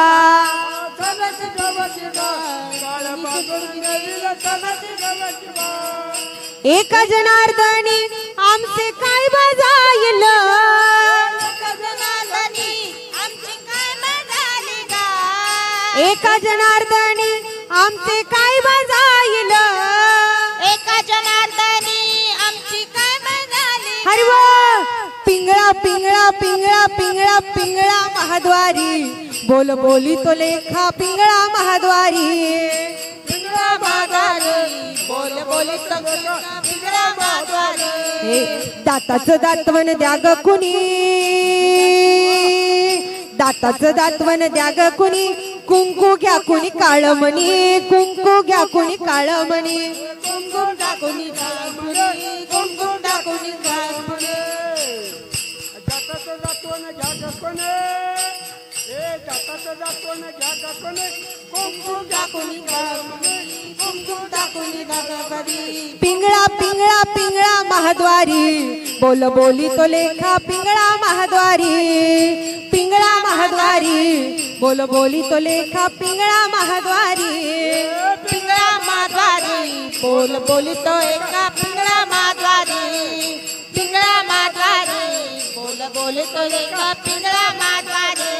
चलत गवती बा, काळ बांधून नेईल. चलत गवती बा, एका जनार्दनी आमचे काय बजाईल. एका जनार्दनी आमची काय बजाली गा, एका जनार्दनी आमचे काय बजाईल. एका जनार्दनी अरे वा पिंगळा पिंगळा पिंगळा पिंगळा पिंगळा महाद्वारी बोल बोली तो लेखा पिंगळा महाद्वारी पिंगळा महाद्वारी बोल बोली तो लेखा पिंगळा महाद्वारी हे दाताचं दातवन द्या ग कुणी दाताचं दातवन द्या ग कुणी कुंकू घ्या कुणी काळमणी कुंकू घ्या कुणी काळमणी कुंकुम टाकून गालपुरी कुंकुम टाकून गालपुरी जाताचं जातो ना घ्या गकोने जाताचं जातो ना घ्या गकोने कुंकुम टाकून गालपुरी कुंकुम टाकून गालपुरी पिंगळा पिंगळा पिंगळा महाद्वारी बोल बोली तो लेखा पिंगळा महाद्वारी पिंगळा महाद्वारी बोल बोली तो लेखा पिंगळा महाद्वारी पिंगळा महाद्वारी बोल बोली तो एका पिंगळा महाद्वारी पिंगळा महाद्वारी बोल बोली तो एका पिंगळा महाद्वारी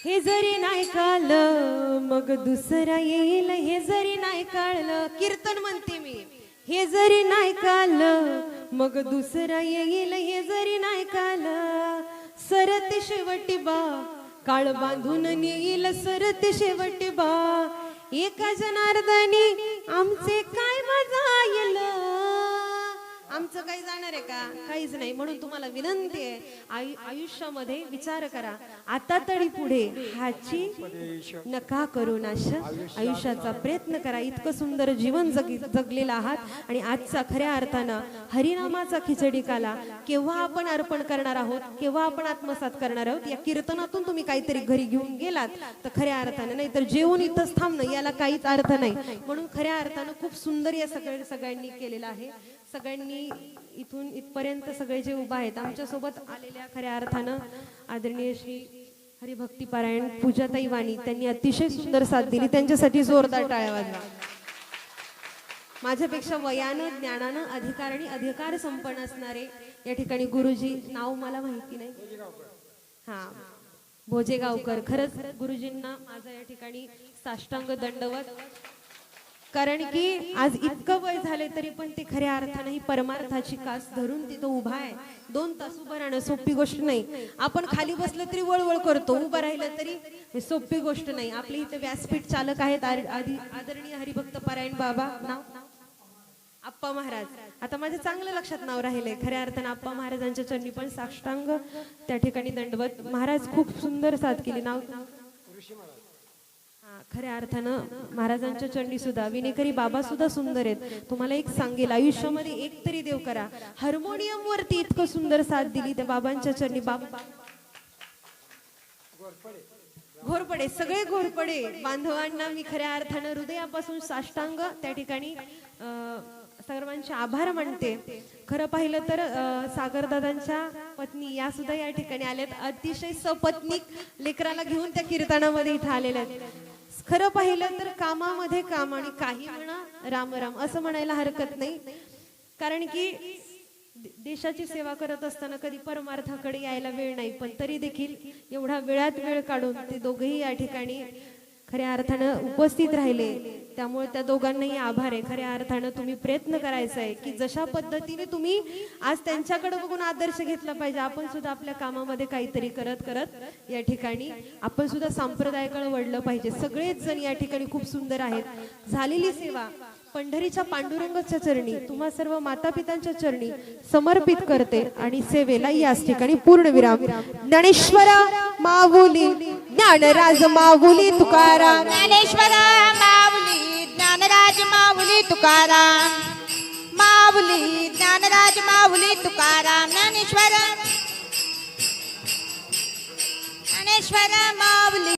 हे जरी नाही कळलं मग दुसरा येईल हे जरी नाही कळलं कीर्तन म्हणते मी हे जरी नाही कळलं मग दुसरा येईल हे जरी नाही कळलं सरते शेवटी बा काळ बांधून नेईल सरते शेवटी बा एका जनार्दनी आमचे काय मजा येईल आमचं काही जाणार आहे का काहीच नाही म्हणून तुम्हाला विनंती आहे आयुष्यामध्ये विचार करा आता तरी पुढे ह्याची नका करू नाश आयुष्याचा प्रयत्न करा इतकं सुंदर जीवन जगलेलं आहात आणि आजचा खऱ्या अर्थानं हरिनामाचा खिचडी काला केव्हा आपण अर्पण करणार आहोत केव्हा आपण आत्मसात करणार आहोत या कीर्तनातून तुम्ही काहीतरी घरी घेऊन गेलात तर खऱ्या अर्थानं नाही तर जेवून इथंच थांबणं याला काहीच अर्थ नाही म्हणून खऱ्या अर्थानं खूप सुंदर या सगळ्यांनी केलेलं आहे सगळ्यांनी इथून इथपर्यंत सगळे जे उभा आहेत आमच्या सोबत आलेल्या खऱ्या अर्थानं आदरणीय श्री हरिभक्ती पारायण पूजाताई वाणी त्यांनी अतिशय सुंदर साथ दिली त्यांच्यासाठी जोरदार टाळ्या वाजवा माझ्यापेक्षा वयानं ज्ञानानं अधिकार आणि अधिकार संपन्न असणारे या ठिकाणी गुरुजी नाव मला माहिती नाही हा भोजेगावकर खरंच गुरुजींना माझा या ठिकाणी साष्टांग दंडवत कारण की आज इतकं वय झाले तरी पण ते खऱ्या अर्थाने ही परमार्थाची कास धरून तिथं उभा आहे 2 तास उभं राहणं सोपी गोष्ट नाही आपण खाली बसलं तरी वळवळ करतो उभं राहिलं तरी सोपी गोष्ट नाही आपले इथे व्यासपीठ चालक आहेत आदरणीय हरिभक्त पारायण बाबा नाव आप्पा महाराज आता माझ्या चांगलं लक्षात नाव राहिले खऱ्या अर्थानं आप्पा महाराजांच्या चरणी पण साष्टांग त्या ठिकाणी दंडवत महाराज खूप सुंदर साथ केली नाव खऱ्या अर्थानं महाराजांच्या चरणी सुद्धा विनेकरी बाबा सुद्धा सुंदर आहेत तुम्हाला एक सांगेल आयुष्यामध्ये एक तरी देव करा हार्मोनियम वरती इतकं सुंदर साथ दिली त्या बाबांच्या चरणी बाबा घोरपडे सगळे घोरपडे बांधवांना मी खऱ्या अर्थानं हृदयापासून साष्टांग त्या ठिकाणी सर्वांचे आभार मानते खरं पाहिलं तर सागरदादांच्या पत्नी या सुद्धा या ठिकाणी आल्यात अतिशय सपत्नीक लेकराला घेऊन त्या कीर्तनामध्ये इथं आलेल्या आहेत खरं पाहिलं तर कामामध्ये काम आणि काही म्हणा राम राम असं म्हणायला हरकत नाही कारण की देशाची सेवा करत असताना कधी परमार्थाकडे यायला वेळ नाही पण तरी देखील एवढा वेळात वेळ काढून ते दोघेही या ठिकाणी खऱ्या अर्थानं उपस्थित राहिले त्यामुळे त्या दोघांनाही आभार आहे खऱ्या अर्थानं तुम्ही प्रयत्न करायचा आहे की जशा पद्धतीने तुम्ही आज त्यांच्याकडे बघून आदर्श घेतला पाहिजे आपण सुद्धा आपल्या कामामध्ये काहीतरी करत करत या ठिकाणी आपण सुद्धा संप्रदायाकडे वळलं पाहिजे सगळेच जण या ठिकाणी खूप सुंदर आहेत झालेली सेवा पंढरीच्या पांडुरंगाच्या चरणी तुम्हा सर्व माता पितांच्या चरणी समर्पित करते आणि सेवेला याच ठिकाणी पूर्ण विराम ज्ञानेश्वर माऊली ज्ञानराज माऊली तुकाराम ज्ञानेश्वर माऊली ज्ञानराज माऊली तुकाराम माऊली ज्ञानराज माऊली तुकाराम ज्ञानेश्वर ज्ञानेश्वर माऊली